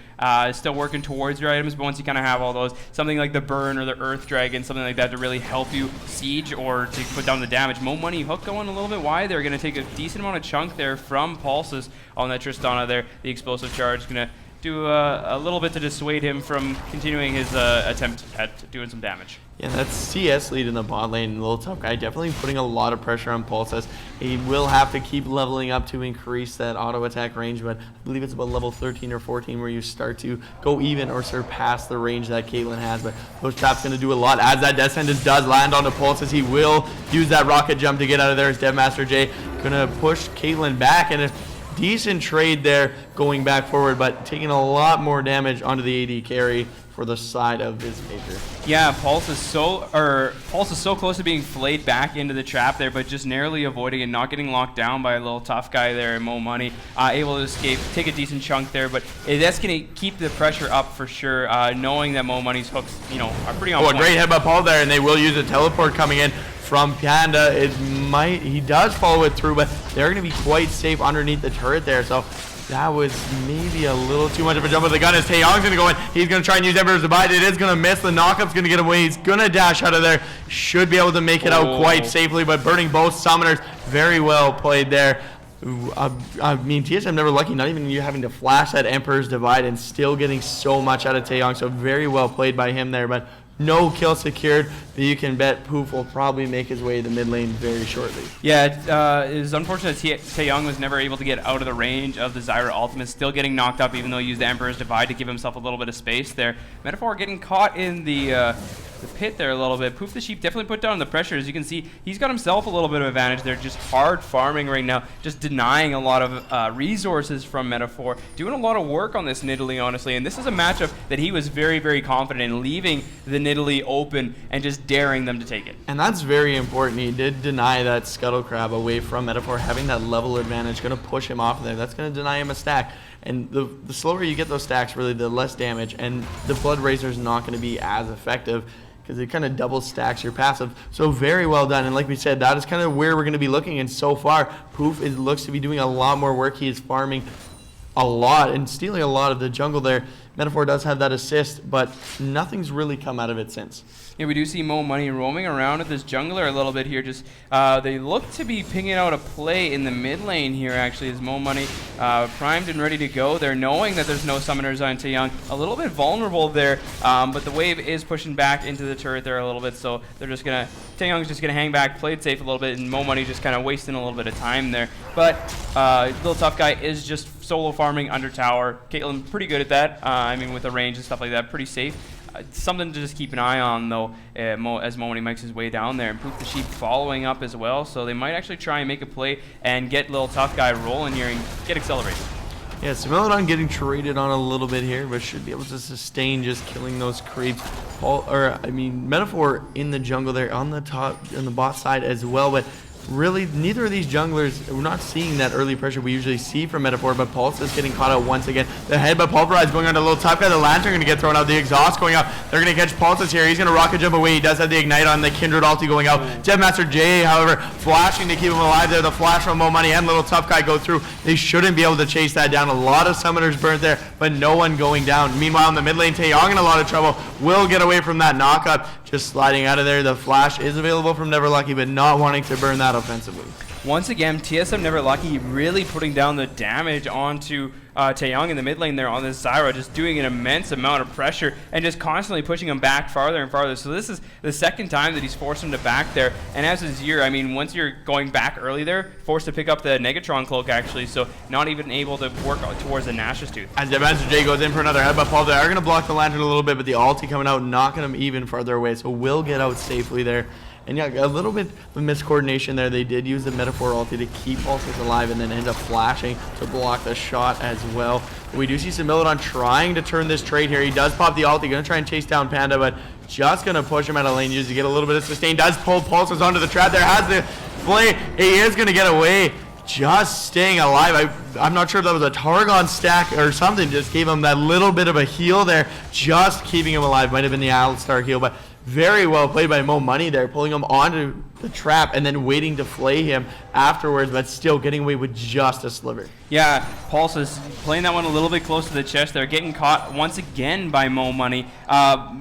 still working towards your items, but once you kind of have all those, something like the burn or the earth dragon, something like that to really help you siege or to put down the damage. Mo Money Hook going a little bit wide. They're going to take a decent amount of chunk there from Pulses on that Tristana there. The explosive charge is going to do a little bit to dissuade him from continuing his attempt at doing some damage. Yeah, that's CS lead in the bot lane. Little tough guy definitely putting a lot of pressure on Pulses. He will have to keep leveling up to increase that auto attack range, but I believe it's about level 13 or 14 where you start to go even or surpass the range that Caitlyn has. But those traps going to do a lot. As that Death Sentence does land onto Pulses, he will use that rocket jump to get out of there as Devmaster J going to push Caitlyn back, and a decent trade there going back forward, but taking a lot more damage onto the AD carry for the side of his major. Yeah, Pulse is so close to being flayed back into the trap there, but just narrowly avoiding it, not getting locked down by a little tough guy there, Mo Money, able to escape, take a decent chunk there, but that's going to keep the pressure up for sure, knowing that Mo Money's hooks, are pretty on point. A great headbutt Paul there, and they will use a teleport coming in from Panda. He does follow it through, but they're going to be quite safe underneath the turret there, so that was maybe a little too much of a jump with the gun as Taeyong's going to go in. He's going to try and use Emperor's Divide. It is going to miss. The knockup's going to get away. He's going to dash out of there. Should be able to make it out quite safely, but burning both summoners. Very well played there. I mean, TSM never lucky, not even you having to flash that Emperor's Divide and still getting so much out of Taeyong. So very well played by him there, but no kill secured, but you can bet Poof will probably make his way to the mid lane very shortly. Yeah, it is unfortunate Taeyong was never able to get out of the range of the Zyra ultimate, still getting knocked up even though he used the Emperor's Divide to give himself a little bit of space there. Metaphor getting caught in the pit there a little bit. Poof the Sheep definitely put down the pressure. As you can see, he's got himself a little bit of advantage there, just hard farming right now, just denying a lot of resources from Metaphor, doing a lot of work on this Nidalee, honestly, and this is a matchup that he was very, very confident in, leaving the Nidalee open and just daring them to take it. And that's very important. He did deny that Scuttle Crab away from Metaphor, having that level advantage, going to push him off there. That's going to deny him a stack. And the slower you get those stacks, really, the less damage, and the Blood Razor is not going to be as effective, because it kind of double stacks your passive. So very well done. And like we said, that is kind of where we're going to be looking. And so far, Poof looks to be doing a lot more work. He is farming a lot and stealing a lot of the jungle there. Metaphor does have that assist, but nothing's really come out of it since. Yeah, we do see Mo Money roaming around with this jungler a little bit here. Just they look to be pinging out a play in the mid lane here, actually, as Mo Money primed and ready to go. They're knowing that there's no summoners on Taeyong. A little bit vulnerable there, but the wave is pushing back into the turret there a little bit, so they're just going to... Taeyong's just going to hang back, play it safe a little bit, and Mo Money just kind of wasting a little bit of time there. But Little Tough Guy is just solo farming under tower. Caitlyn pretty good at that. I mean, with the range and stuff like that, pretty safe. Something to just keep an eye on, though, as Mo Money makes his way down there. And Poof the Sheep following up as well, so they might actually try and make a play and get Little Tough Guy rolling here and get accelerated. Yeah, Similodon getting traded on a little bit here, but should be able to sustain just killing those creeps. Metaphor in the jungle there on the top, on the bot side as well, but really, neither of these junglers, we're not seeing that early pressure we usually see from Metaphor, but Pulse is getting caught out once again. The headbutt pulverize going on to Little Tough Guy. The Lantern going to get thrown out. The exhaust going out. They're going to catch Pulses here. He's going to rocket jump away. He does have the ignite on the Kindred ulti going out. Devmaster J, however, flashing to keep him alive there. The flash from Mo Money and Little Tough Guy go through. They shouldn't be able to chase that down. A lot of summoners burnt there, but no one going down. Meanwhile, in the mid lane, Taeyong in a lot of trouble. Will get away from that knockup. Just sliding out of there. The flash is available from Never Lucky, but not wanting to burn that offensively. Once again, TSM Never Lucky really putting down the damage onto Taeyong in the mid lane there on this Zyra, just doing an immense amount of pressure and just constantly pushing him back farther and farther. So this is the second time that he's forced him to back there. And as is Azir, I mean, once you're going back early there, forced to pick up the Negatron cloak actually, so not even able to work towards the Nash's Tooth. As Devmaster J goes in for another headbutt Paul, they are going to block the Lantern a little bit, but the ulti coming out, knocking him even farther away, so will get out safely there. And yeah, a little bit of miscoordination there. They did use the Metaphor ulti to keep Pulses alive and then end up flashing to block the shot as well. But we do see Similodon trying to turn this trade here. He does pop the ulti, going to try and chase down Panda, but just going to push him out of lane use to get a little bit of sustain. Does pull Pulses onto the trap there, has the play. He is going to get away, just staying alive. I'm not sure if that was a Targon stack or something, just gave him that little bit of a heal there, just keeping him alive. Might have been the Alistar heal, but very well played by Mo Money there, pulling him onto the trap and then waiting to flay him afterwards, but still getting away with just a sliver. Yeah, Pulse is playing that one a little bit close to the chest. They're getting caught once again by Mo Money.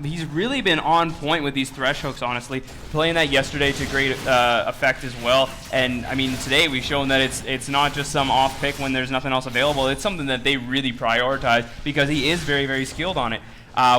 He's really been on point with these thresh hooks, honestly. Playing that yesterday to great effect as well. And I mean, today we've shown that it's not just some off pick when there's nothing else available. It's something that they really prioritize because he is very, very skilled on it.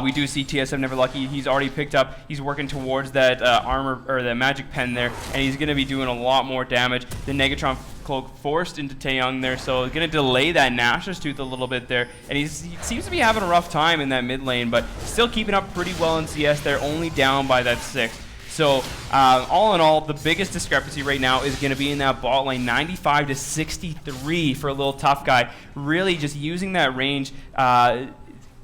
We do see TSM Never Lucky. He's already picked up. He's working towards that armor or the magic pen there, and he's going to be doing a lot more damage. The Negatron Cloak forced into Taeyong there, so going to delay that Nash's Tooth a little bit there. And he seems to be having a rough time in that mid lane, but still keeping up pretty well in CS. They're only down by that 6. So all in all, the biggest discrepancy right now is going to be in that bot lane, 95 to 63 for a little tough guy. Really just using that range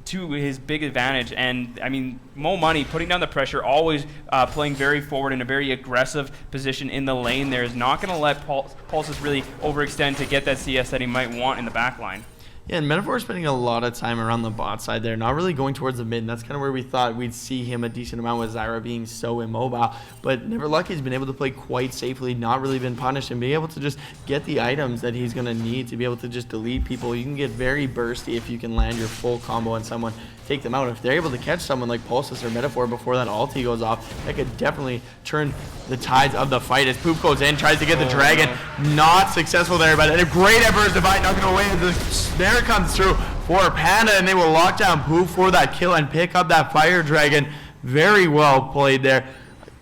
to his big advantage. And I mean, Mo Money putting down the pressure, always playing very forward in a very aggressive position in the lane there, is not going to let Pulses really overextend to get that CS that he might want in the back line. Yeah, and Metaphor is spending a lot of time around the bot side there, not really going towards the mid, and that's kind of where we thought we'd see him a decent amount with Zyra being so immobile. But Never Lucky's been able to play quite safely, not really been punished, and being able to just get the items that he's going to need to be able to just delete people. You can get very bursty if you can land your full combo on someone, take them out. If they're able to catch someone like Pulsus or Metaphor before that ulti goes off, that could definitely turn the tides of the fight. As Poop goes in, tries to get the dragon, not successful there, but a great Emperor's Divide knocking away as the snare comes through for Panda, and they will lock down Poop for that kill and pick up that Fire Dragon. Very well played there.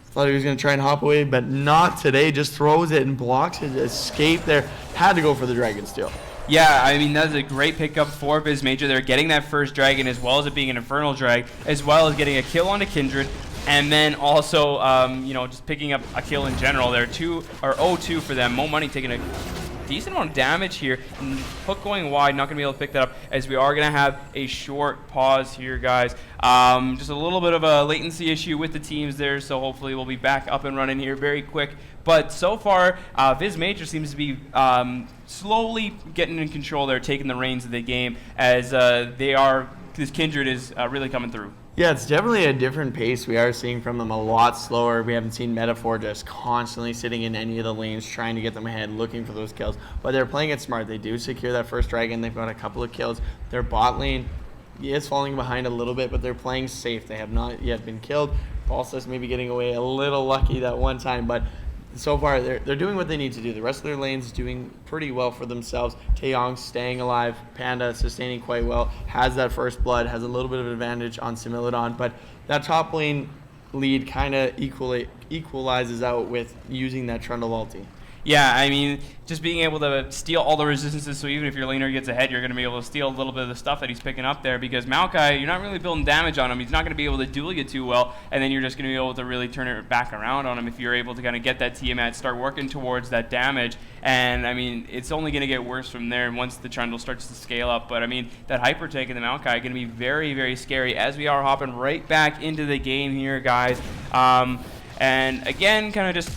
Thought he was going to try and hop away, but not today. Just throws it and blocks his escape there. Had to go for the Dragon Steel. Yeah, I mean, that's a great pickup for Viz Major. They're getting that first dragon, as well as it being an Infernal Drag, as well as getting a kill onto Kindred, and then also, you know, just picking up a kill in general. They're 0-2 for them. Mo Money taking a decent amount of damage here. And Hook going wide, not going to be able to pick that up, as we are going to have a short pause here, guys. Just a little bit of a latency issue with the teams there, so hopefully we'll be back up and running here very quick. But so far, Viz Major seems to be slowly getting in control there, taking the reins of the game, as this Kindred is really coming through. Yeah, it's definitely a different pace. We are seeing from them a lot slower. We haven't seen Metaphor just constantly sitting in any of the lanes, trying to get them ahead, looking for those kills. But they're playing it smart. They do secure that first dragon. They've got a couple of kills. Their bot lane is falling behind a little bit, but they're playing safe. They have not yet been killed. Pulsus maybe getting away a little lucky that one time, but so far they're doing what they need to do. The rest of their lanes doing pretty well for themselves. Taeyong staying alive, Panda sustaining quite well, has that first blood, has a little bit of an advantage on Similodon, but that top lane lead kind of equalizes out with using that Trundle ulti. Yeah, I mean, just being able to steal all the resistances, so even if your laner gets ahead, you're going to be able to steal a little bit of the stuff that he's picking up there, because Maokai, you're not really building damage on him. He's not going to be able to duel you too well, and then you're just going to be able to really turn it back around on him if you're able to kind of get that TMI, start working towards that damage. And, I mean, it's only going to get worse from there once the Trundle starts to scale up. But, I mean, that Hyper Tank and the Maokai are going to be very, very scary, as we are hopping right back into the game here, guys. And, again, kind of just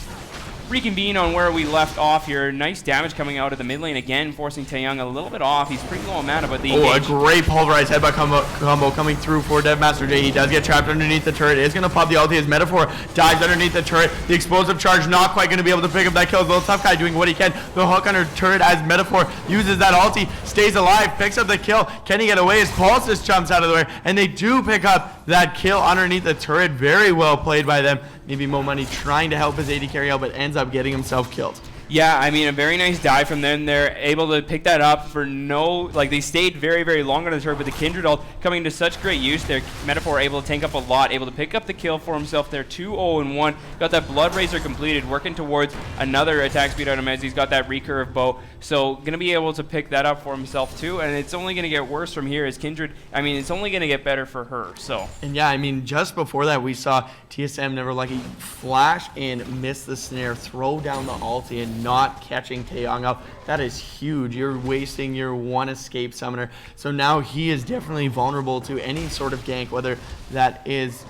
reconvene on where we left off here. Nice damage coming out of the mid lane again, forcing Taeyong a little bit off. He's pretty low on mana, but the a great pulverized headbutt combo coming through for Devmaster J. He does get trapped underneath the turret. It's going to pop the ulti as Metaphor dives underneath the turret. The explosive charge not quite going to be able to pick up that kill. The little tough guy doing what he can. The hook under turret as Metaphor uses that ulti, stays alive, picks up the kill. Can he get away as Pulsus jumps out of the way? And they do pick up that kill underneath the turret. Very well played by them. Maybe Mo Money trying to help his AD carry out, but ends up getting himself killed. Yeah, I mean, a very nice dive from them. They're able to pick that up for they stayed very, very long on the turret, but the Kindred ult coming into such great use. Their Metaphor able to tank up a lot, able to pick up the kill for himself. They're 2-0-1. Got that Blood Razor completed, working towards another attack speed item as he's got that recurve bow. So going to be able to pick that up for himself too, and it's only going to get worse from here as Kindred, I mean, it's only going to get better for her. So. And yeah, I mean, just before that, we saw TSM Never Lucky flash in, miss the snare, throw down the ulti, and not catching Taeyong up. That is huge. You're wasting your one escape summoner. So now he is definitely vulnerable to any sort of gank, whether that is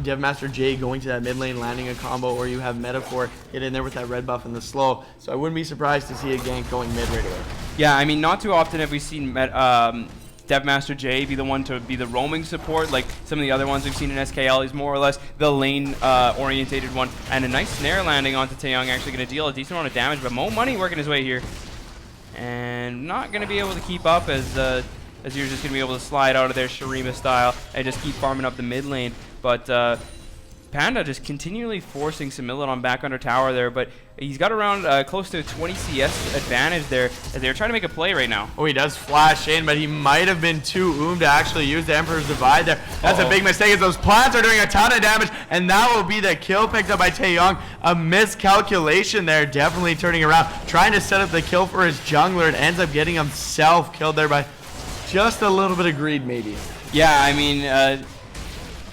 Devmaster J going to that mid lane, landing a combo, or you have Metaphor get in there with that red buff and the slow. So I wouldn't be surprised to see a gank going mid right away. Yeah, I mean, not too often have we seen Devmaster J be the one to be the roaming support, like some of the other ones we've seen in SKL. He's more or less the lane orientated one, and a nice snare landing onto Taeyong, actually going to deal a decent amount of damage, but Mo Money working his way here, and not going to be able to keep up as you're just going to be able to slide out of there Shurima style and just keep farming up the mid lane. But Panda just continually forcing Similidon back under tower there, but he's got around close to 20 CS advantage there as they're trying to make a play right now. Oh, he does flash in, but he might have been too to actually use the Emperor's Divide there. That's a big mistake as those plants are doing a ton of damage, and that will be the kill picked up by Taeyong. A miscalculation there, definitely turning around, trying to set up the kill for his jungler, and ends up getting himself killed there by just a little bit of greed maybe. Yeah, I mean,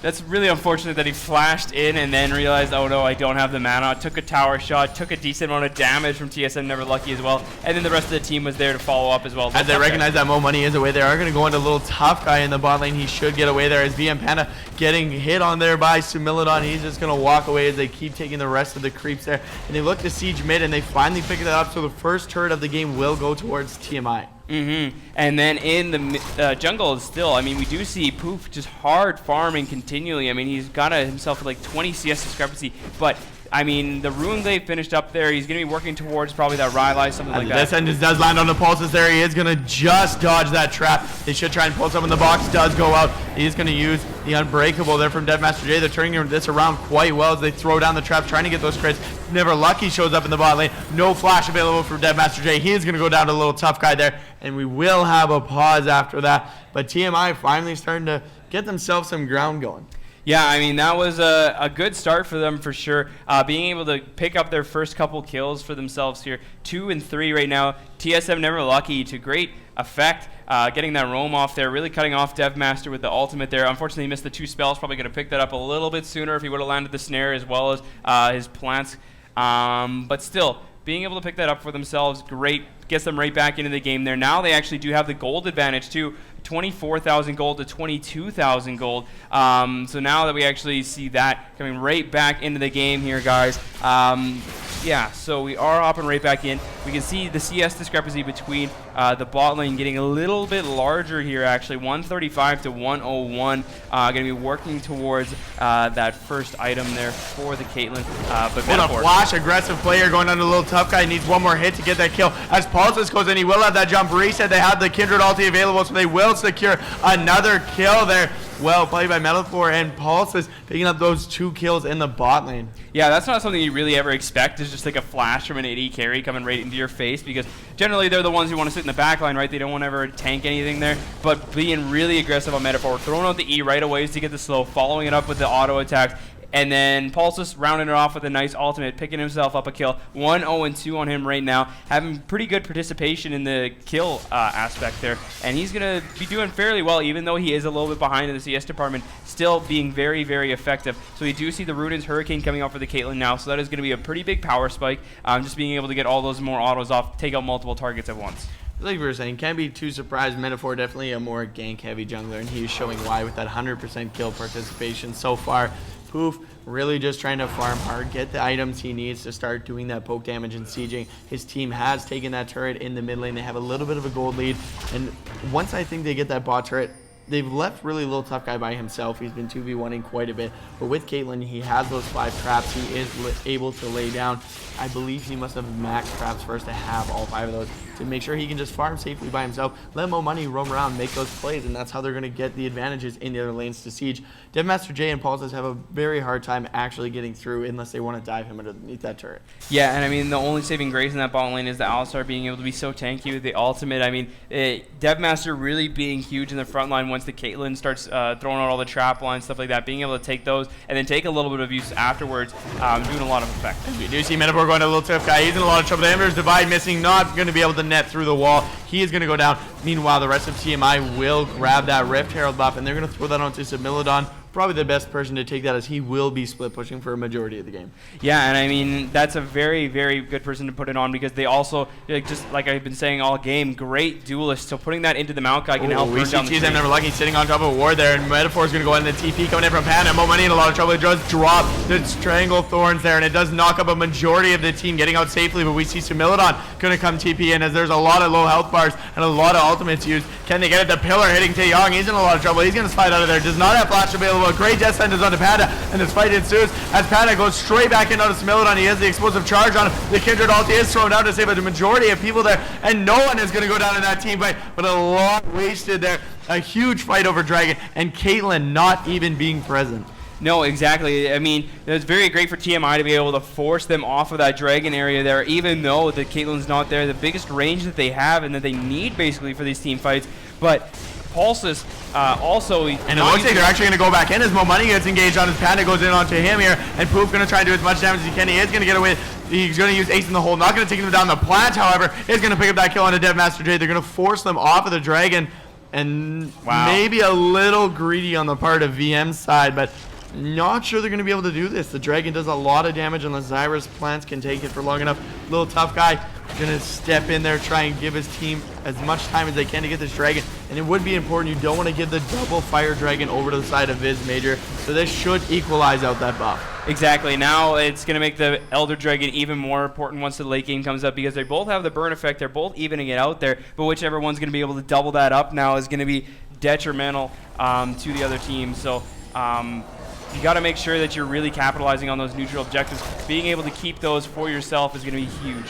that's really unfortunate that he flashed in and then realized, oh no, I don't have the mana. Took a tower shot, took a decent amount of damage from TSM Never Lucky as well. And then the rest of the team was there to follow up as well. As they recognize that Mo Money is away, they are going to go into a little tough guy in the bot lane. He should get away there as VM Panda getting hit on there by Similidon. He's just going to walk away as they keep taking the rest of the creeps there. And they look to siege mid, and they finally pick that up. So the first turret of the game will go towards TMI. And then in the jungle still, I mean, we do see Poof just hard farming continually. I mean, he's got himself like 20 CS discrepancy, but I mean, the Rune Glaive finished up there. He's going to be working towards probably that Rylai, something like that. This end does land on the pulses there. He is going to just dodge that trap. They should try and pull something. The box does go out. He's going to use the Unbreakable there from Devmaster J. They're turning this around quite well as they throw down the traps, trying to get those crits. Never Lucky shows up in the bot lane. No flash available for Devmaster J. He is going to go down to a little tough guy there, and we will have a pause after that. But TMI finally starting to get themselves some ground going. Yeah, I mean, that was a good start for them for sure. Being able to pick up their first couple kills for themselves here. 2 and 3 right now. TSM Never Lucky to great effect. Getting that roam off there, really cutting off Devmaster with the ultimate there. Unfortunately, he missed the 2 spells. Probably going to pick that up a little bit sooner if he would have landed the snare as well as his plants. But still, being able to pick that up for themselves, great. Gets them right back into the game there. Now they actually do have the gold advantage too. 24,000 gold to 22,000 gold. So now that we actually see that coming right back into the game here, guys. Yeah, so we are hopping right back in. We can see the CS discrepancy between the bot lane getting a little bit larger here, actually. 135 to 101. Going to be working towards that first item there for the Caitlyn. But a flash aggressive player going on a little tough guy. Needs one more hit to get that kill. As Pulses goes in, he will have that jump. Reset. They have the Kindred ulti available, so they will secure another kill there. Well played by Metalfor, and Pulses picking up those 2 kills in the bot lane. Yeah, that's not something you really ever expect. It's just like a flash from an AD carry coming right into your face, because generally they're the ones who want to sit in the back line, right? They don't want to ever tank anything there. But being really aggressive on Metalfor, throwing out the E right away to get the slow, following it up with the auto attacks. And then Pulsus rounding it off with a nice ultimate, picking himself up a kill. 1-0-2 on him right now, having pretty good participation in the kill aspect there. And he's going to be doing fairly well, even though he is a little bit behind in the CS department, still being very, very effective. So we do see the Ruden's Hurricane coming out for the Caitlyn now, so that is going to be a pretty big power spike. Just being able to get all those more autos off, take out multiple targets at once. Like we were saying, can't be too surprised. Metalfor definitely a more gank-heavy jungler, and he's showing why with that 100% kill participation so far. Poof, really just trying to farm hard, get the items he needs to start doing that poke damage and sieging. His team has taken that turret in the mid lane. They have a little bit of a gold lead, and once I think they get that bot turret, they've left really little tough guy by himself. He's been 2v1ing quite a bit, but with Caitlyn, he has those 5 traps. He is able to lay down. I believe he must have max traps first to have all 5 of those to make sure he can just farm safely by himself, let Mo Money roam around, make those plays, and that's how they're going to get the advantages in the other lanes to siege. Devmaster J and Pulses have a very hard time actually getting through unless they want to dive him underneath that turret. Yeah, and I mean, the only saving grace in that bot lane is the Alistar being able to be so tanky with the ultimate. I mean, Devmaster really being huge in the front line once the Caitlyn starts throwing out all the trap lines, stuff like that, being able to take those and then take a little bit of use afterwards, doing a lot of effect. We do see Metalfor going to a little tough guy. He's in a lot of trouble. The Emperor's Divide missing, not going to be able to net through the wall. He is going to go down. Meanwhile, the rest of TMI will grab that Rift Herald buff, and they're going to throw that onto Similidon. Probably the best person to take that, as he will be split pushing for a majority of the game. Yeah, and I mean, that's a very, very good person to put it on, because they also, just like I've been saying all game, great duelists. So putting that into the Mount Guy can help burn down the tree. Never Lucky sitting on top of a ward there, and Metalfor is going to go in the TP coming in from Panda. Mo Money in a lot of trouble. It does drop the Strangle Thorns there, and it does knock up a majority of the team getting out safely, but we see Similidon going to come TP in, as there's a lot of low health bars and a lot of ultimates used. Can they get it? The Pillar hitting Taeyong. He's in a lot of trouble. He's going to slide out of there. Does not have flash available. A great death sentence onto Panda, and this fight ensues as Panda goes straight back into Similidon. He has the explosive charge on him. The Kindred ulti is thrown down to save the majority of people there, and no one is going to go down in that team fight, but a lot wasted there. A huge fight over Dragon, and Caitlyn not even being present. No, exactly. I mean, it's very great for TMI to be able to force them off of that dragon area there, even though the Caitlyn's not there. The biggest range that they have and that they need basically for these team fights. But Pulses also... And it looks like they're actually going to go back in as Mo Money gets engaged on his Panda, goes in onto him here, and Poof going to try and do as much damage as he can. He is going to get away. He's going to use Ace in the hole. Not going to take him down the plant, however. Is going to pick up that kill on a Dev Master J. They're going to force them off of the dragon. And maybe a little greedy on the part of VM's side, but not sure they're going to be able to do this. The dragon does a lot of damage unless Zyra's plants can take it for long enough. Little tough guy going to step in there, try and give his team as much time as they can to get this dragon. And it would be important. You don't want to give the double fire dragon over to the side of Viz Major. So this should equalize out that buff. Exactly. Now it's going to make the Elder Dragon even more important once the late game comes up, because they both have the burn effect. They're both evening it out there, but whichever one's going to be able to double that up now is going to be detrimental to the other team. So you got to make sure that you're really capitalizing on those neutral objectives. Being able to keep those for yourself is going to be huge.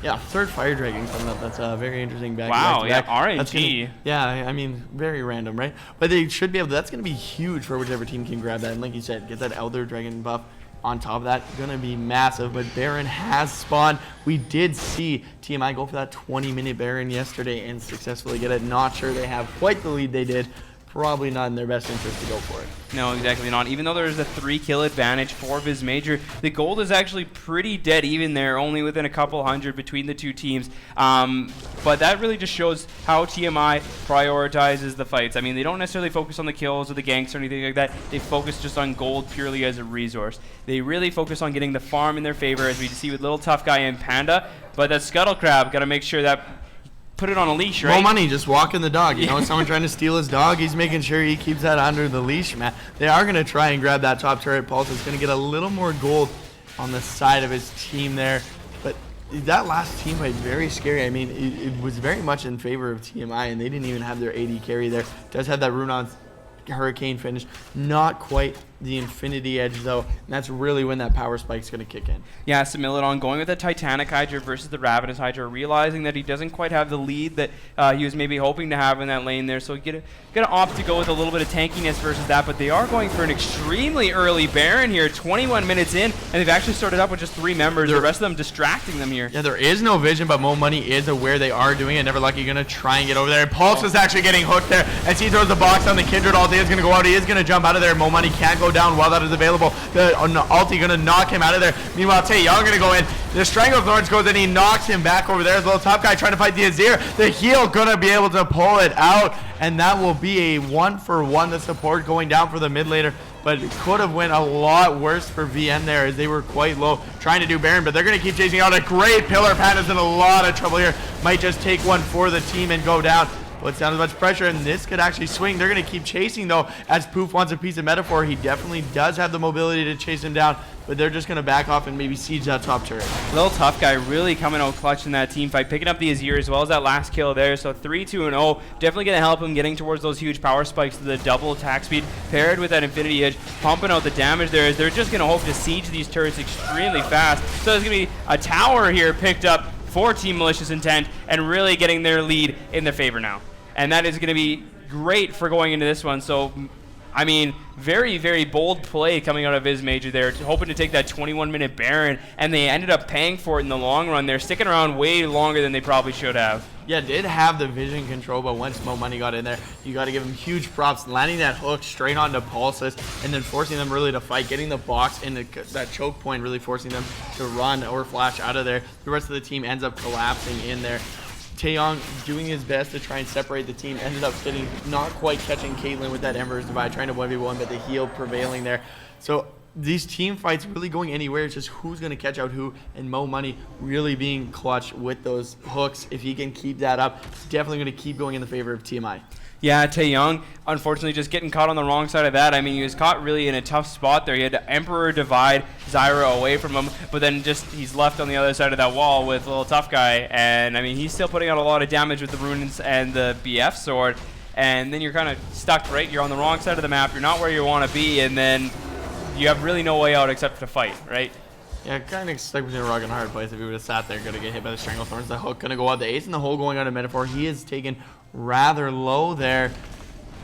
Yeah, third fire dragon coming up. That's a very interesting back. Wow, back yeah, to back. RNG. Yeah, I mean, very random, right? But they should be able to. That's going to be huge for whichever team can grab that. And like you said, get that Elder Dragon buff on top of that. Going to be massive. But Baron has spawned. We did see TMI go for that 20-minute Baron yesterday and successfully get it. Not sure they have quite the lead they did. Probably not in their best interest to go for it. No, exactly not. Even though there's a 3-kill advantage for Viz Major, the gold is actually pretty dead even there, only within a couple hundred between the two teams. But that really just shows how TMI prioritizes the fights. I mean, they don't necessarily focus on the kills or the ganks or anything like that. They focus just on gold purely as a resource. They really focus on getting the farm in their favor, as we see with Little Tough Guy and Panda. But that Scuttle Crab, got to make sure that put it on a leash, right? More money, just walking the dog. You know, someone trying to steal his dog, he's making sure he keeps that under the leash, man. They are going to try and grab that top turret. Pulse is going to get a little more gold on the side of his team there. But that last team fight, very scary. I mean, it was very much in favor of TMI, and they didn't even have their AD carry there. Does have that rune on Hurricane finish. Not quite the Infinity Edge, though. And that's really when that power spike's going to kick in. Yeah, Similidon going with the Titanic Hydra versus the Ravenous Hydra, realizing that he doesn't quite have the lead that he was maybe hoping to have in that lane there. So going to opt to go with a little bit of tankiness versus that, but they are going for an extremely early Baron here, 21 minutes in, and they've actually started up with just 3 members, the rest of them distracting them here. Yeah, there is no vision, but Mo Money is aware they are doing it. Never Lucky going to try and get over there. And Pulse is actually getting hooked there as he throws the box on the Kindred ulti. Is going to go out. He is going to jump out of there. Mo Money can't go down while that is available. The ulti going to knock him out of there. Meanwhile, Taeyong going to go in. The Stranglethorns goes in. He knocks him back over there. As Little Top Guy trying to fight the Azir. The heal going to be able to pull it out. And that will be a 1-for-1. The support going down for the mid laner. But it could have went a lot worse for VM there as they were quite low trying to do Baron. But they're going to keep chasing out. A great pillar. Panda's in a lot of trouble here. Might just take one for the team and go down. Puts down as much pressure, and this could actually swing. They're going to keep chasing, though, as Poof wants a piece of Metaphor. He definitely does have the mobility to chase him down, but they're just going to back off and maybe siege that top turret. Little Tough Guy really coming out clutch in that team fight, picking up the Azir as well as that last kill there. So 3-2-0, definitely going to help him getting towards those huge power spikes to the double attack speed, paired with that Infinity Edge, pumping out the damage there. As they're just going to hope to siege these turrets extremely fast. So there's going to be a tower here picked up for Team Malicious Intent, and really getting their lead in their favor now. And that is going to be great for going into this one. So, I mean, very, very bold play coming out of Viz Major there, hoping to take that 21-minute Baron, and they ended up paying for it in the long run. They're sticking around way longer than they probably should have. Yeah, did have the vision control, but once Mo Money got in there, you got to give him huge props, landing that hook straight onto Pulses, and then forcing them really to fight, getting the box in that choke point, really forcing them to run or flash out of there. The rest of the team ends up collapsing in there. Taeyong doing his best to try and separate the team, ended up not quite catching Caitlyn with that Ember's Divide, trying to 1v1, but the heal prevailing there. So these team fights really going anywhere. It's just who's going to catch out who, and Mo Money really being clutch with those hooks. If he can keep that up, it's definitely going to keep going in the favor of TMI. Yeah, Taeyong, unfortunately, just getting caught on the wrong side of that. I mean, he was caught really in a tough spot there. He had Emperor divide Zyra away from him, but then just he's left on the other side of that wall with Little Tough Guy. And, I mean, he's still putting out a lot of damage with the runes and the BF sword. And then you're kind of stuck, right? You're on the wrong side of the map. You're not where you want to be. And then you have really no way out except to fight, right? Yeah, kind of stuck between a rock and a hard place. If he would have sat there, going to get hit by the Stranglethorns. The hook going to go out. The Ace in the hole going out of Metaphor. He is taken rather low there.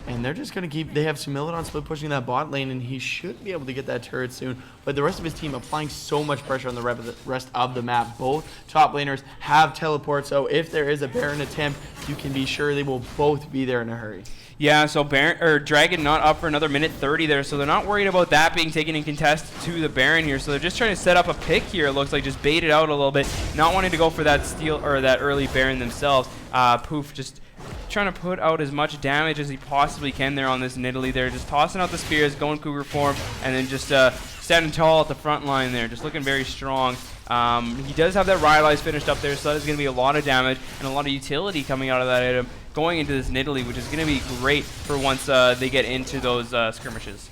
And they're just going to they have Sumilidon split pushing that bot lane, and he should be able to get that turret soon. But the rest of his team applying so much pressure on the rest of the map. Both top laners have teleport, so if there is a Baron attempt, you can be sure they will both be there in a hurry. Yeah, so Dragon not up for another minute 30 there, so they're not worried about that being taken in contest to the Baron here. So they're just trying to set up a pick here. It looks like just bait it out a little bit, not wanting to go for that steal or that early Baron themselves. Poof just trying to put out as much damage as he possibly can there on this Nidalee. They're just tossing out the spears, going Cougar form, and then just standing tall at the front line there, just looking very strong. He does have that Rylai's finished up there, so that is going to be a lot of damage and a lot of utility coming out of that item going into this Nidalee, which is going to be great for once they get into those skirmishes.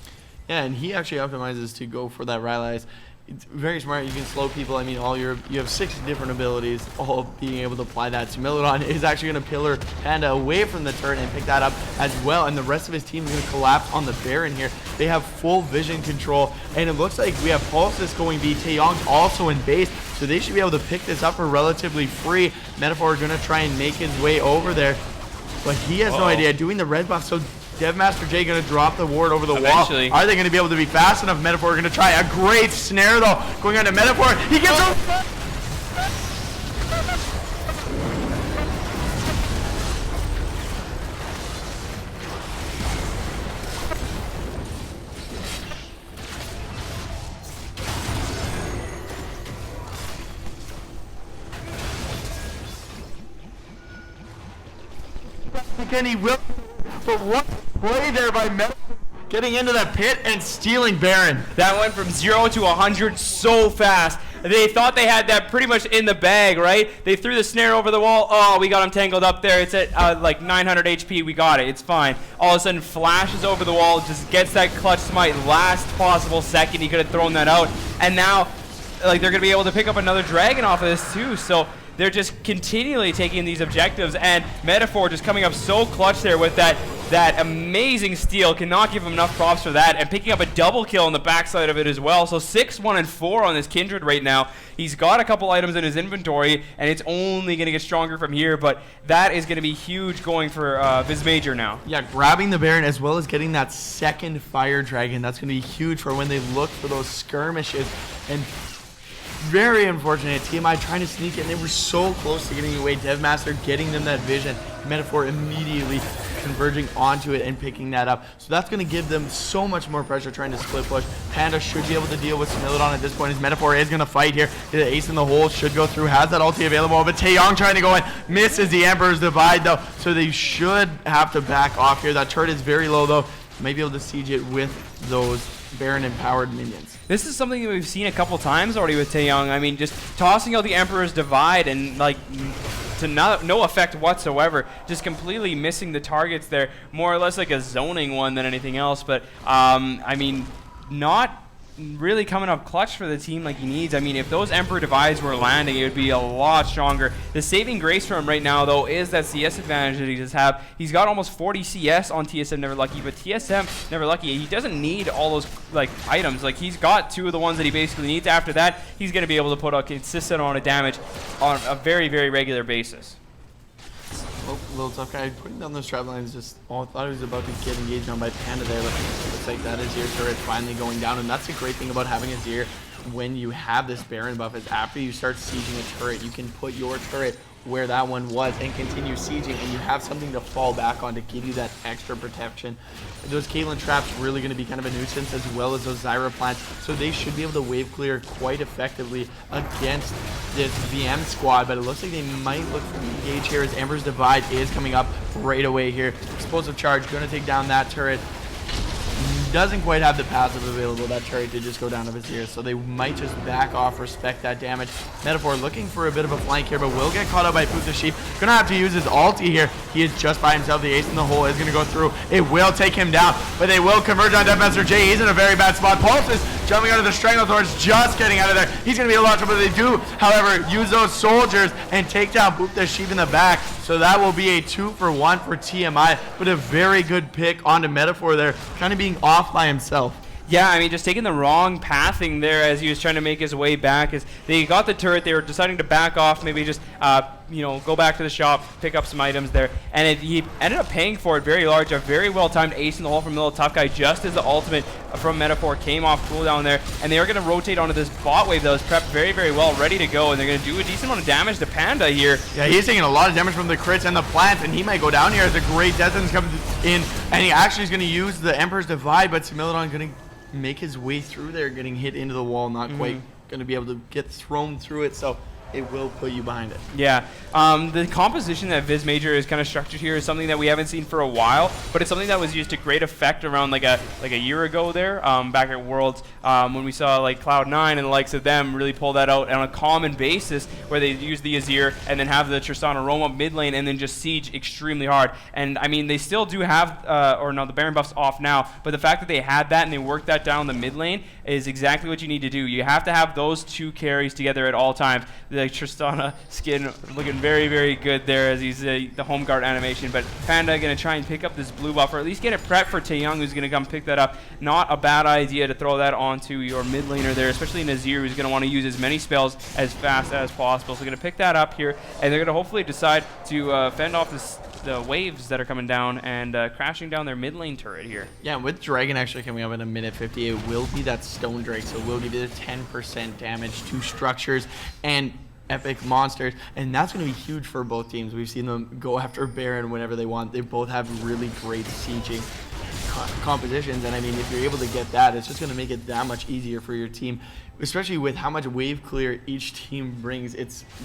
Yeah, and he actually optimizes to go for that Rylai's. It's very smart. You can slow people. I mean, you have 6 different abilities, all being able to apply that. Sumilidon is actually going to pillar Panda away from the turret and pick that up as well. And the rest of his team is going to collapse on the Baron here. They have full vision control, and it looks like we have Pulsis going B. Taeyong's also in base, so they should be able to pick this up for relatively free. Metaphor going to try and make his way over there, but he has no idea. Doing the red buff, so DevMaster J going to drop the ward over the Eventually. wall. Are they going to be able to be fast enough? Metaphor going to try a great snare though, going on to Metaphor. He gets him. Again, he will. But what play there by Metaphor, getting into that pit and stealing Baron. That went from 0 to 100 so fast. They thought they had that pretty much in the bag, right? They threw the snare over the wall. Oh, we got him tangled up there. It's at like 900 HP. We got it. It's fine. All of a sudden, flashes over the wall, just gets that clutch smite last possible second. He could have thrown that out. And now, like, they're going to be able to pick up another dragon off of this too. So they're just continually taking these objectives, and Metaphor just coming up so clutch there with that amazing steal. Cannot give him enough props for that, and picking up a double kill on the backside of it as well. So 6, 1, and 4 on this Kindred right now. He's got a couple items in his inventory, and it's only going to get stronger from here, but that is going to be huge going for Vizmajor now. Yeah, grabbing the Baron as well as getting that second Fire Dragon. That's going to be huge for when they look for those skirmishes. And very unfortunate. TMI trying to sneak it, and they were so close to getting away. DevMaster getting them that vision. Metaphor immediately converging onto it and picking that up. So that's going to give them so much more pressure trying to split push. Panda should be able to deal with Sumilidon at this point. His Metaphor is going to fight here. The ace in the hole should go through. Has that ulti available, but Taeyong trying to go in. Misses the Emperor's Divide, though. So they should have to back off here. That turret is very low, though. Might be able to siege it with those Baron-empowered minions. This is something that we've seen a couple times already with Taeyong. I mean, just tossing out the Emperor's Divide and, like, to no effect whatsoever. Just completely missing the targets there. More or less like a zoning one than anything else. But, I mean, not really coming up clutch for the team like he needs. I mean, if those Emperor Divides were landing, it would be a lot stronger. The saving grace for him right now, though, is that CS advantage that he does have. He's got almost 40 CS on TSM Never Lucky, but TSM Never Lucky, he doesn't need all those like items. Like, he's got 2 of the ones that he basically needs. After that, he's going to be able to put a consistent amount of damage on a very, very regular basis. Oh, little tough guy putting down those trap lines. Just thought he was about to get engaged on by Panda there. Looks like that Azir turret finally going down, and that's the great thing about having Azir when you have this Baron buff is after you start sieging a turret, you can put your turret where that one was and continue sieging, and you have something to fall back on to give you that extra protection. Those Caitlyn traps really going to be kind of a nuisance, as well as those Zyra plants, so they should be able to wave clear quite effectively against this VM squad, but it looks like they might look for engage here as Amber's Divide is coming up right away here. Explosive Charge going to take down that turret. Doesn't quite have the passive available. That turret did just go down to his ear, so they might just back off, respect that damage. Metaphor looking for a bit of a flank here, but will get caught out by Poop the Sheep. Gonna have to use his ulti here. He is just by himself. The ace in the hole is gonna go through. It will take him down, but they will converge on DevMaster J. He's in a very bad spot. Pulse is jumping out of the Stranglethorns, just getting out of there. He's gonna be a lot of trouble. They do, however, use those soldiers and take down Poop the Sheep in the back. So that will be a 2-for-1 for TMI, but a very good pick onto Metaphor there, kind of being off by himself. Yeah, I mean, just taking the wrong pathing there as he was trying to make his way back. As they got the turret, they were deciding to back off, maybe just go back to the shop, pick up some items there, and he ended up paying for it very large. A very well-timed ace in the hole from Little Tough Guy, just as the ultimate from Metaphor came off cooldown there, and they are going to rotate onto this bot wave that was prepped very, very well, ready to go, and they're going to do a decent amount of damage to Panda here. Yeah, he's taking a lot of damage from the crits and the plants, and he might go down here as a great death sentence comes in, and he actually is going to use the Emperor's Divide, but Similodon going to make his way through there, getting hit into the wall, not quite going to be able to get thrown through it, so it will put you behind it. Yeah, the composition that Viz Major is kind of structured here is something that we haven't seen for a while, but it's something that was used to great effect around like a year ago there, back at Worlds, when we saw like Cloud9 and the likes of them really pull that out on a common basis, where they use the Azir and then have the Tristana roam up mid lane and then just siege extremely hard. And I mean, they still do have, the Baron buff's off now, but the fact that they had that and they worked that down the mid lane is exactly what you need to do. You have to have those two carries together at all times. The Tristana skin looking very, very good there as he's the home guard animation, but Panda going to try and pick up this blue buff, or at least get it prepped for Taeyong, who's going to come pick that up. Not a bad idea to throw that onto your mid laner there, especially Nazir, who's going to want to use as many spells as fast as possible. So going to pick that up here, and they're going to hopefully decide to fend off the waves that are coming down and crashing down their mid lane turret here. Yeah, with Dragon actually coming up in a minute 50, it will be that Stone Drake, so it will give you the 10% damage to structures and epic monsters, and that's going to be huge for both teams. We've seen them go after Baron whenever they want. They both have really great sieging compositions, and I mean, if you're able to get that, it's just going to make it that much easier for your team, especially with how much wave clear each team brings.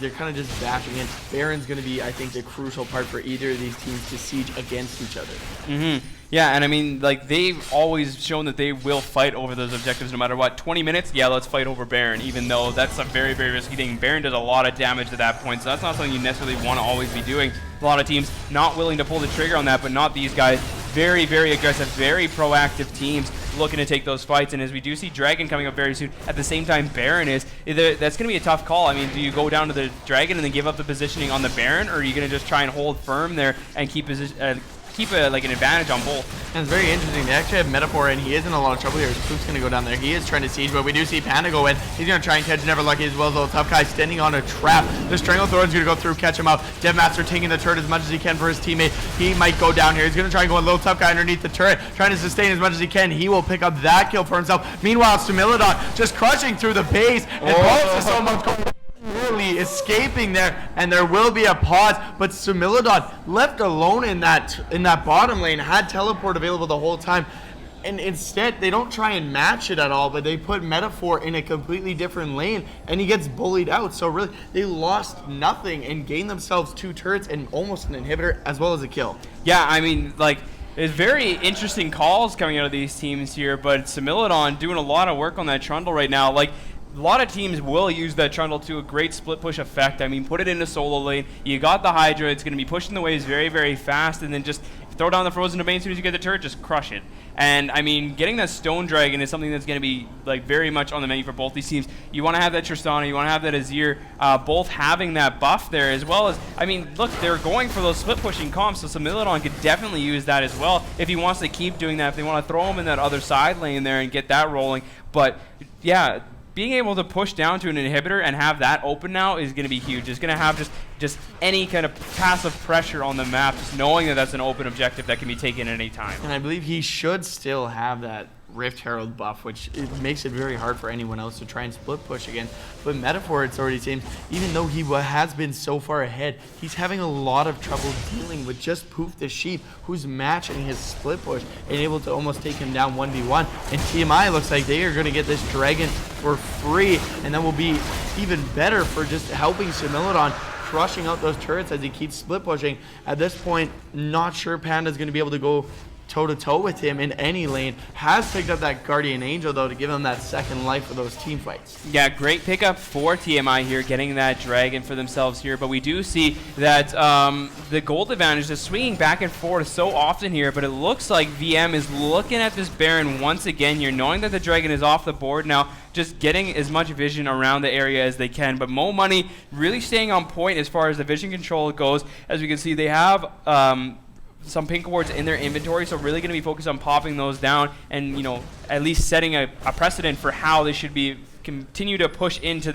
They're kind of just bashing in. Baron's going to be, I think, the crucial part for either of these teams to siege against each other. Yeah, and I mean, like, they've always shown that they will fight over those objectives no matter what. 20 minutes, yeah, let's fight over Baron, even though that's a very, very risky thing. Baron does a lot of damage at that point, so that's not something you necessarily want to always be doing. A lot of teams not willing to pull the trigger on that, but not these guys. Very, very aggressive, very proactive teams looking to take those fights. And as we do see Dragon coming up very soon, at the same time Baron is, that's going to be a tough call. I mean, do you go down to the Dragon and then give up the positioning on the Baron, or are you going to just try and hold firm there and keep like an advantage on both? And it's very interesting. They actually have Metaphor, and he is in a lot of trouble here. His Poop's going to go down there. He is trying to siege, but we do see Panda go in. He's going to try and catch Never Lucky as well as Little Tough Guy standing on a trap. The Strangle Throw is going to go through, catch him out. Devmaster taking the turret as much as he can for his teammate. He might go down here. He's going to try and go with Little Tough Guy underneath the turret, trying to sustain as much as he can. He will pick up that kill for himself. Meanwhile, Similodon just crushing through the base, and Bones is so much going really escaping there, and there will be a pause, but Similodon left alone in that bottom lane, had teleport available the whole time, and instead they don't try and match it at all, but they put Metaphor in a completely different lane and he gets bullied out. So really they lost nothing and gained themselves 2 turrets and almost an inhibitor as well as a kill. Yeah, I mean, like, there's very interesting calls coming out of these teams here, but Similodon doing a lot of work on that Trundle right now. Like, a lot of teams will use that Trundle to a great split push effect. I mean, put it in a solo lane. You got the Hydra. It's going to be pushing the waves very, very fast, and then just throw down the Frozen Domain as soon as you get the turret, just crush it. And, I mean, getting that Stone Dragon is something that's going to be, like, very much on the menu for both these teams. You want to have that Tristana. You want to have that Azir, both having that buff there, as well as, I mean, look, they're going for those split pushing comps, so Similodon could definitely use that as well if he wants to keep doing that, if they want to throw him in that other side lane there and get that rolling. But, yeah, being able to push down to an inhibitor and have that open now is going to be huge. It's going to have just any kind of passive pressure on the map, just knowing that that's an open objective that can be taken at any time. And I believe he should still have that Rift Herald buff, which it makes it very hard for anyone else to try and split push again. But Metaphor, it's already seems, even though he has been so far ahead, he's having a lot of trouble dealing with just Poof the Sheep, who's matching his split push and able to almost take him down 1v1. And TMI looks like they are going to get this Dragon for free, and that will be even better for just helping Similodon crushing out those turrets as he keeps split pushing. At this point, not sure Panda's going to be able to go toe-to-toe with him in any lane. Has picked up that Guardian Angel, though, to give him that second life for those team fights. Yeah, great pickup for TMI here, getting that Dragon for themselves here. But we do see that the gold advantage is swinging back and forth so often here, but it looks like VM is looking at this Baron once again here, knowing that the Dragon is off the board now, just getting as much vision around the area as they can. But Mo Money really staying on point as far as the vision control goes. As we can see, they have some pink wards in their inventory, so really going to be focused on popping those down and, you know, at least setting a precedent for how they should be continue to push into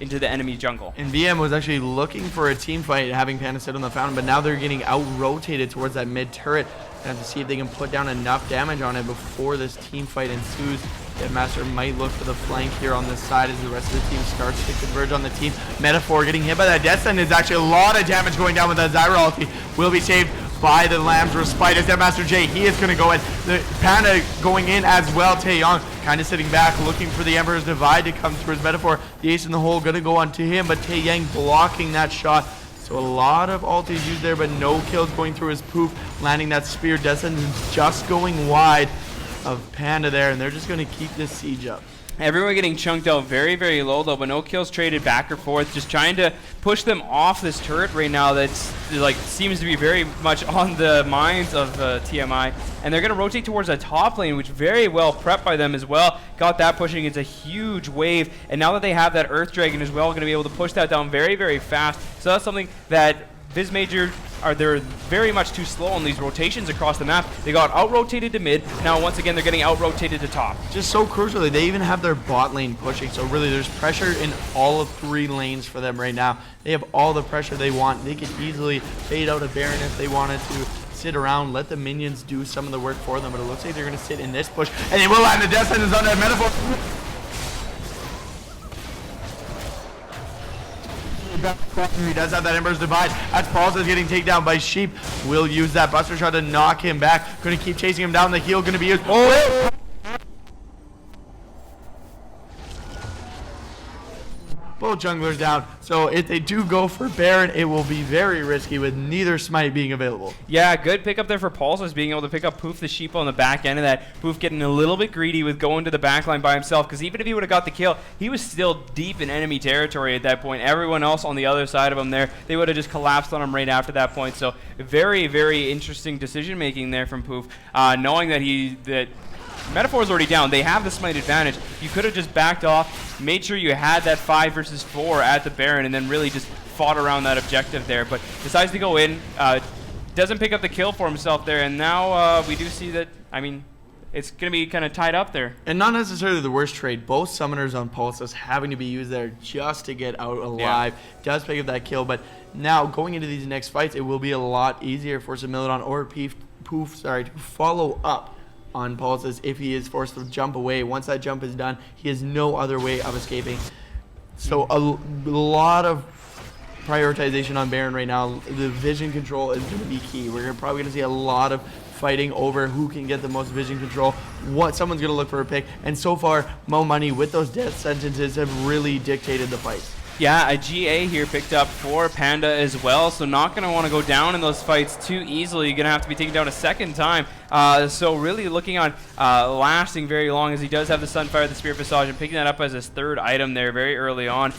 into the enemy jungle. And VM was actually looking for a team fight, having Panda sit on the fountain, but now they're getting out-rotated towards that mid turret. They have to see if they can put down enough damage on it before this team fight ensues. Deathmaster might look for the flank here on this side as the rest of the team starts to converge on the team. Metaphor getting hit by that Death Sentence. Actually a lot of damage going down with that Zyra ulti. Will be saved by the Lamb's Respite as Deathmaster J. He is going to go in. The Panda going in as well. Taeyong kind of sitting back looking for the Emperor's Divide to come through his Metaphor. The ace in the hole going to go on to him, but Taeyang blocking that shot. So a lot of ultis used there, but no kills going through his poof. Landing that spear. Death Sentence just going wide of Panda there, and they're just going to keep this siege up. Everyone getting chunked out very, very low though, but no kills traded back or forth. Just trying to push them off this turret right now. That's like seems to be very much on the minds of TMI, and they're going to rotate towards the top lane, which very well prepped by them as well. Got that pushing. It's a huge wave, and now that they have that Earth Dragon as well, going to be able to push that down very, very fast. So that's something that Viz Major they're very much too slow on these rotations across the map. They got out-rotated to mid. Now, once again, they're getting out-rotated to top. Just so crucially, they even have their bot lane pushing. So really, there's pressure in all of 3 lanes for them right now. They have all the pressure they want. They could easily fade out a Baron if they wanted to. Sit around, let the minions do some of the work for them. But it looks like they're going to sit in this push. And they will land the Death Sentence on that Metaphor. He does have that Emperor's Divide. As Paul's is getting taken down by Sheep. Will use that Buster Shot to knock him back. Going to keep chasing him down. The heal going to be used. Oh! Both junglers down. So if they do go for Baron, it will be very risky with neither smite being available. Yeah, good pickup there for Pulsus, being able to pick up Poof the Sheep on the back end of that. Poof getting a little bit greedy with going to the backline by himself, because even if he would have got the kill, he was still deep in enemy territory at that point. Everyone else on the other side of him there, they would have just collapsed on him right after that point. So very, very interesting decision making there from Poof, knowing that Metaphor is already down. They have the smite advantage. You could have just backed off, made sure you had that 5 versus 4 at the Baron, and then really just fought around that objective there. But decides to go in, doesn't pick up the kill for himself there, and now we do see that, I mean, it's going to be kind of tied up there. And not necessarily the worst trade. Both summoners on Pulsus having to be used there just to get out alive. Yeah. Does pick up that kill, but now going into these next fights, it will be a lot easier for Similodon or Poof to follow up on Pulsus if he is forced to jump away. Once that jump is done, he has no other way of escaping. So a lot of prioritization on Baron right now. The vision control is going to be key. We're probably going to see a lot of fighting over who can get the most vision control. Someone's going to look for a pick. And so far, Mo Money with those death sentences have really dictated the fights. Yeah, a GA here picked up for Panda as well, so not going to want to go down in those fights too easily. You're going to have to be taken down a second time. So really looking on lasting very long, as he does have the Sunfire, the Spirit Visage, and picking that up as his 3rd item there very early on.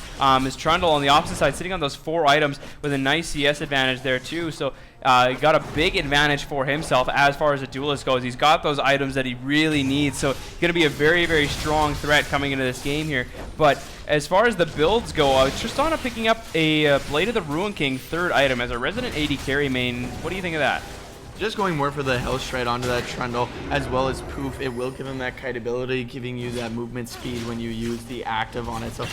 Is Trundle on the opposite side, sitting on those 4 items with a nice CS advantage there too. So he got a big advantage for himself as far as a duelist goes. He's got those items that he really needs, so going to be a very, very strong threat coming into this game here. But as far as the builds go, Tristana picking up a Blade of the Ruin King 3rd item as a resident AD carry main. What do you think of that? Just going more for the health stride onto that Trundle, as well as Poof. It will give him that kite ability, giving you that movement speed when you use the active on it. So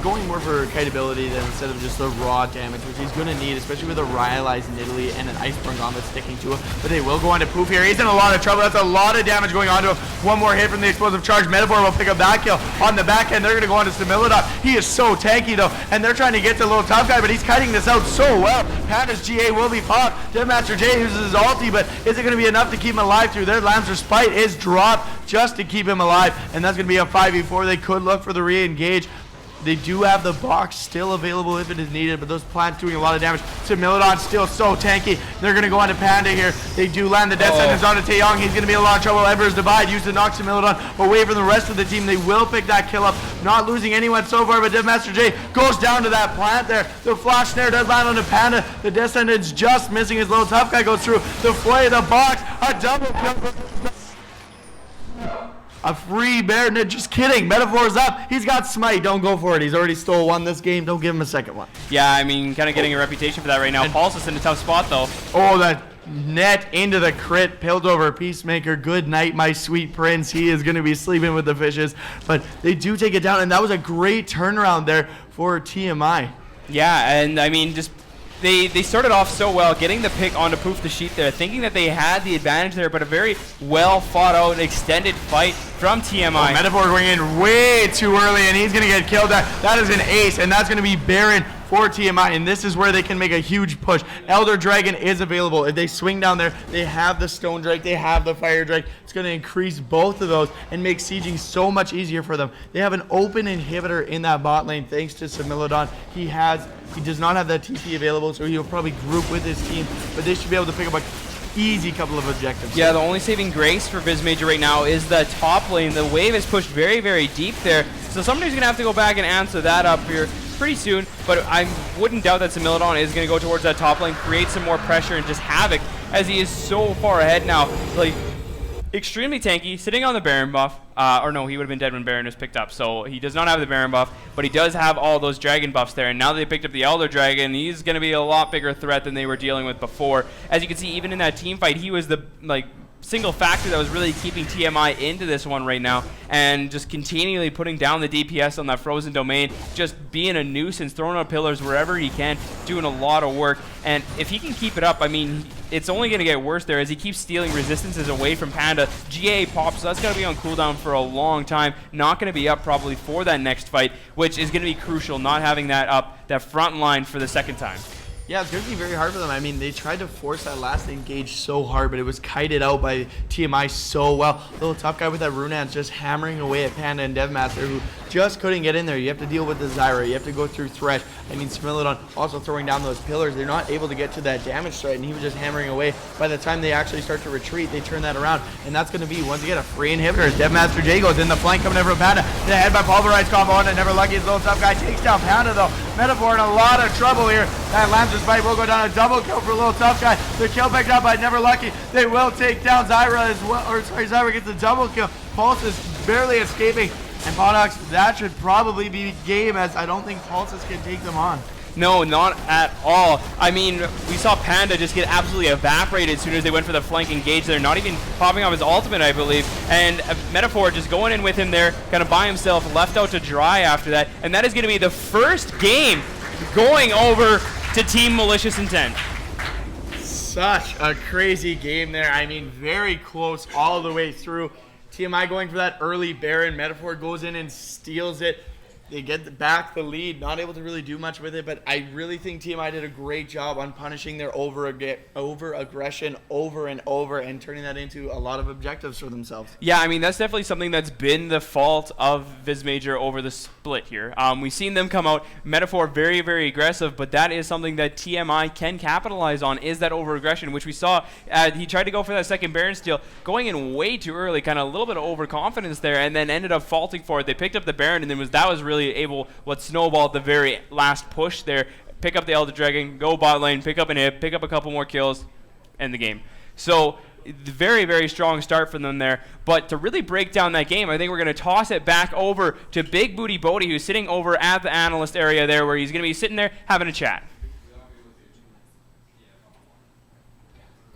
going more for kite ability than instead of just the raw damage, which he's going to need, especially with a Rhyalized Nidalee and an Iceborne Gauntlet sticking to it. But they will go on to Poof here. He's in a lot of trouble. That's a lot of damage going on to him. One more hit from the explosive charge. Metaphor will pick up that kill on the back end. They're going to go on to Similodon. He is so tanky though, and they're trying to get to the little tough guy, but he's kiting this out so well. Panda's GA will be popped. Deathmaster J uses his ulti, but is it going to be enough to keep him alive through there? Lamb's Respite is dropped just to keep him alive, and that's going to be a 5v4. They could look for the re-engage. They do have the box still available if it is needed, but those plants doing a lot of damage. Similodon still so tanky. They're going to go on to Panda here. They do land the death sentence onto Taeyong. He's going to be in a lot of trouble. Emperor's Divide used to knock Similodon away from the rest of the team. They will pick that kill up. Not losing anyone so far, but Deathmaster J goes down to that plant there. The flash snare does land onto Panda. The death sentence just missing. His little tough guy goes through. The flay, the box, a double kill. A free Baron, just kidding. Metaphor's up. He's got smite. Don't go for it. He's already stole one this game. Don't give him a second one. Yeah, I mean, kind of getting a reputation for that right now. Pulse is in a tough spot, though. Oh, that net into the crit. Piltover, Peacemaker, good night, my sweet prince. He is going to be sleeping with the fishes. But they do take it down, and that was a great turnaround there for TMI. Yeah, and I mean, just they started off so well, getting the pick onto Poof the Sheep there, thinking that they had the advantage there, but a very well fought out, extended fight from TMI. Metaphor going in way too early, and he's going to get killed. That is an ace, and that's going to be Baron for TMI, and this is where they can make a huge push. Elder Dragon is available. If they swing down there, they have the Stone Drake, they have the Fire Drake. It's going to increase both of those and make sieging so much easier for them. They have an open inhibitor in that bot lane thanks to Similodon. He does not have that TP available, so he'll probably group with his team, but they should be able to pick up a easy couple of objectives. Yeah, the only saving grace for Vizmajor right now is the top lane. The wave is pushed very, very deep there, so somebody's going to have to go back and answer that up here pretty soon, but I wouldn't doubt that Similodon is going to go towards that top lane, create some more pressure and just havoc, as he is so far ahead now. Like, extremely tanky, sitting on the Baron buff. Or no, he would have been dead when Baron was picked up. So he does not have the Baron buff, but he does have all those Dragon buffs there. And now that they picked up the Elder Dragon, he's going to be a lot bigger threat than they were dealing with before. As you can see, even in that team fight, he was the single factor that was really keeping TMI into this one right now, and just continually putting down the DPS on that frozen domain, just being a nuisance, throwing out pillars wherever he can, doing a lot of work. And if he can keep it up, I mean, it's only going to get worse there as he keeps stealing resistances away from Panda. GA pops, so that's going to be on cooldown for a long time, not going to be up probably for that next fight, which is going to be crucial, not having that up, that front line for the second time. Yeah, it's going to be very hard for them. I mean, they tried to force that last engage so hard, but it was kited out by TMI so well. Little tough guy with that Runance just hammering away at Panda and Devmaster, who just couldn't get in there. You have to deal with the Zyra. You have to go through Thresh. I mean, Smilodon also throwing down those pillars. They're not able to get to that damage threat, and he was just hammering away. By the time they actually start to retreat, they turn that around, and that's going to be, once again, a free inhibitor. As Devmaster J goes in the flank coming in from Panda. The head by Pulverize combo on, and Never Lucky. His little tough guy takes down Panda, though. Metaphor in a lot of trouble here. That Lancer's fight will go down. A double kill for a little tough guy. The kill picked up by Never Lucky. They will take down Zyra as well. Or sorry, Zyra gets the double kill. Pulse is barely escaping. And Podox, that should probably be game, as I don't think Pulses can take them on. No, not at all. I mean, we saw Panda just get absolutely evaporated as soon as they went for the flank engage there, not even popping off his ultimate, I believe. And Metaphor just going in with him there, kind of by himself, left out to dry after that. And that is going to be the first game going over to Team Malicious Intent. Such a crazy game there. I mean, very close all the way through. TMI going for that early Baron. Metaphor goes in and steals it. They get back the lead, not able to really do much with it, but I really think TMI did a great job on punishing their over-aggression over and over and turning that into a lot of objectives for themselves. Yeah, I mean, that's definitely something that's been the fault of Vizmajor over the split here. We've seen them come out, Metaphor very, very aggressive, but that is something that TMI can capitalize on, is that over-aggression, which we saw. He tried to go for that second Baron steal, going in way too early, kind of a little bit of overconfidence there, and then ended up faulting for it. They picked up the Baron, and then that was really able, what snowballed the very last push there, pick up the Elder Dragon, go bot lane, pick up an hit, pick up a couple more kills, end the game. So very, very strong start for them there. But to really break down that game, I think we're going to toss it back over to Big Booty Bodie, who's sitting over at the analyst area there, where he's going to be sitting there having a chat.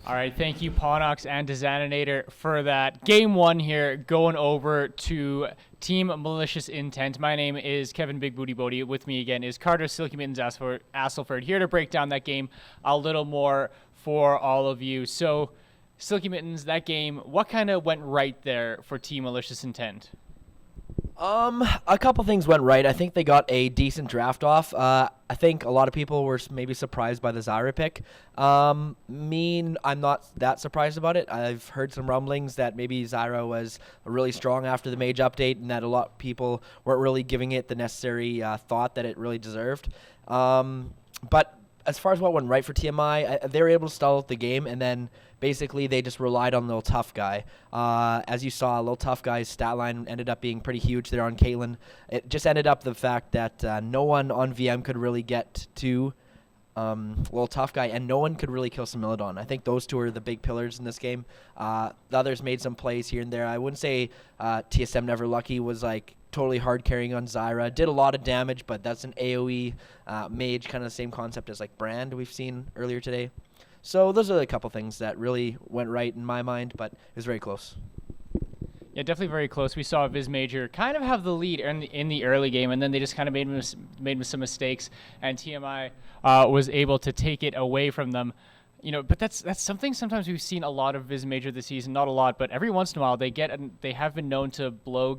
All right, thank you, Ponox and Dezaninator, for that. Game one here, going over to Team Malicious Intent. My name is Kevin Big Booty Bodie. With me again is Carter Silky Mittens Asselford, here to break down that game a little more for all of you. So, Silky Mittens, that game, what kind of went right there for Team Malicious Intent? A couple things went right. I think they got a decent draft off. I think a lot of people were maybe surprised by the Zyra pick. I'm not that surprised about it. I've heard some rumblings that maybe Zyra was really strong after the Mage update, and that a lot of people weren't really giving it the necessary thought that it really deserved. But as far as what went right for TMI, they were able to stall out the game, and then basically they just relied on Little Tough Guy. As you saw, Little Tough Guy's stat line ended up being pretty huge there on Caitlyn. It just ended up the fact that no one on VM could really get to Little Tough Guy, and no one could really kill Similodon. I think those two are the big pillars in this game. The others made some plays here and there. I wouldn't say TSM Never Lucky was like totally hard carrying on Zyra. Did a lot of damage, but that's an AoE mage, kind of the same concept as like Brand we've seen earlier today. So those are a couple things that really went right in my mind, but it was very close. Yeah, definitely very close. We saw Viz Major kind of have the lead in the early game, and then they just kind of made some mistakes, and TMI was able to take it away from them. But that's something sometimes we've seen a lot of Viz Major this season. Not a lot, but every once in a while they have been known to blow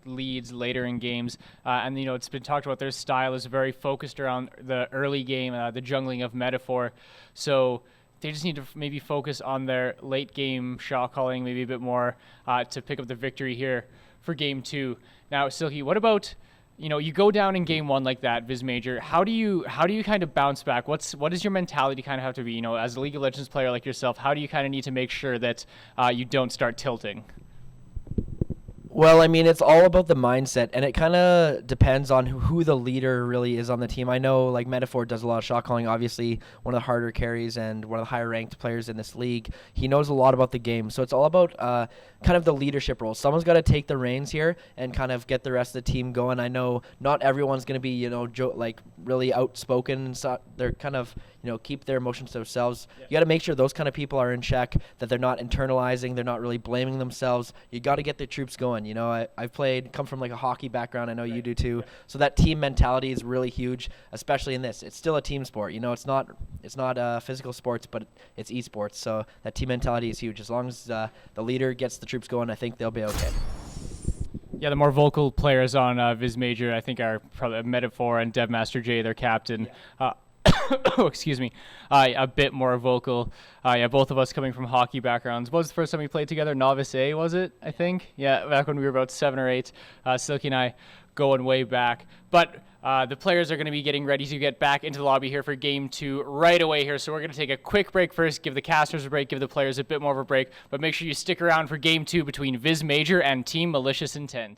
leads later in games. And it's been talked about their style is very focused around the early game, the jungling of Metaphor. So they just need to maybe focus on their late game shot calling maybe a bit more to pick up the victory here for game 2. Now, Silky, what about? You go down in game 1 like that, Viz Major. How do you kind of bounce back? What is your mentality kind of have to be? As a League of Legends player like yourself, how do you kind of need to make sure that you don't start tilting? Well, I mean, it's all about the mindset, and it kind of depends on who the leader really is on the team. I know, like, Metaphor does a lot of shot calling, obviously one of the harder carries and one of the higher-ranked players in this league. He knows a lot about the game, so it's all about kind of the leadership role. Someone's got to take the reins here and kind of get the rest of the team going. I know not everyone's going to be, really outspoken, so they're kind of, keep their emotions to themselves. Yeah. You got to make sure those kind of people are in check, that they're not internalizing, they're not really blaming themselves. You got to get the troops going. I've come from like a hockey background. I know you do too. So that team mentality is really huge, especially in this. It's still a team sport. It's not physical sports, but it's esports. So that team mentality is huge. As long as the leader gets the troops going, I think they'll be okay. Yeah, the more vocal players on Viz Major, I think, are probably Metaphor and Devmaster J, their captain. Yeah. Oh, excuse me, a bit more vocal. Both of us coming from hockey backgrounds. What was the first time we played together? Novice A, was it? I think. Yeah, back when we were about 7 or 8. Silky and I going way back. But the players are going to be getting ready to get back into the lobby here for game 2 right away here. So we're going to take a quick break first, give the casters a break, give the players a bit more of a break. But make sure you stick around for game 2 between Viz Major and Team Malicious Intent.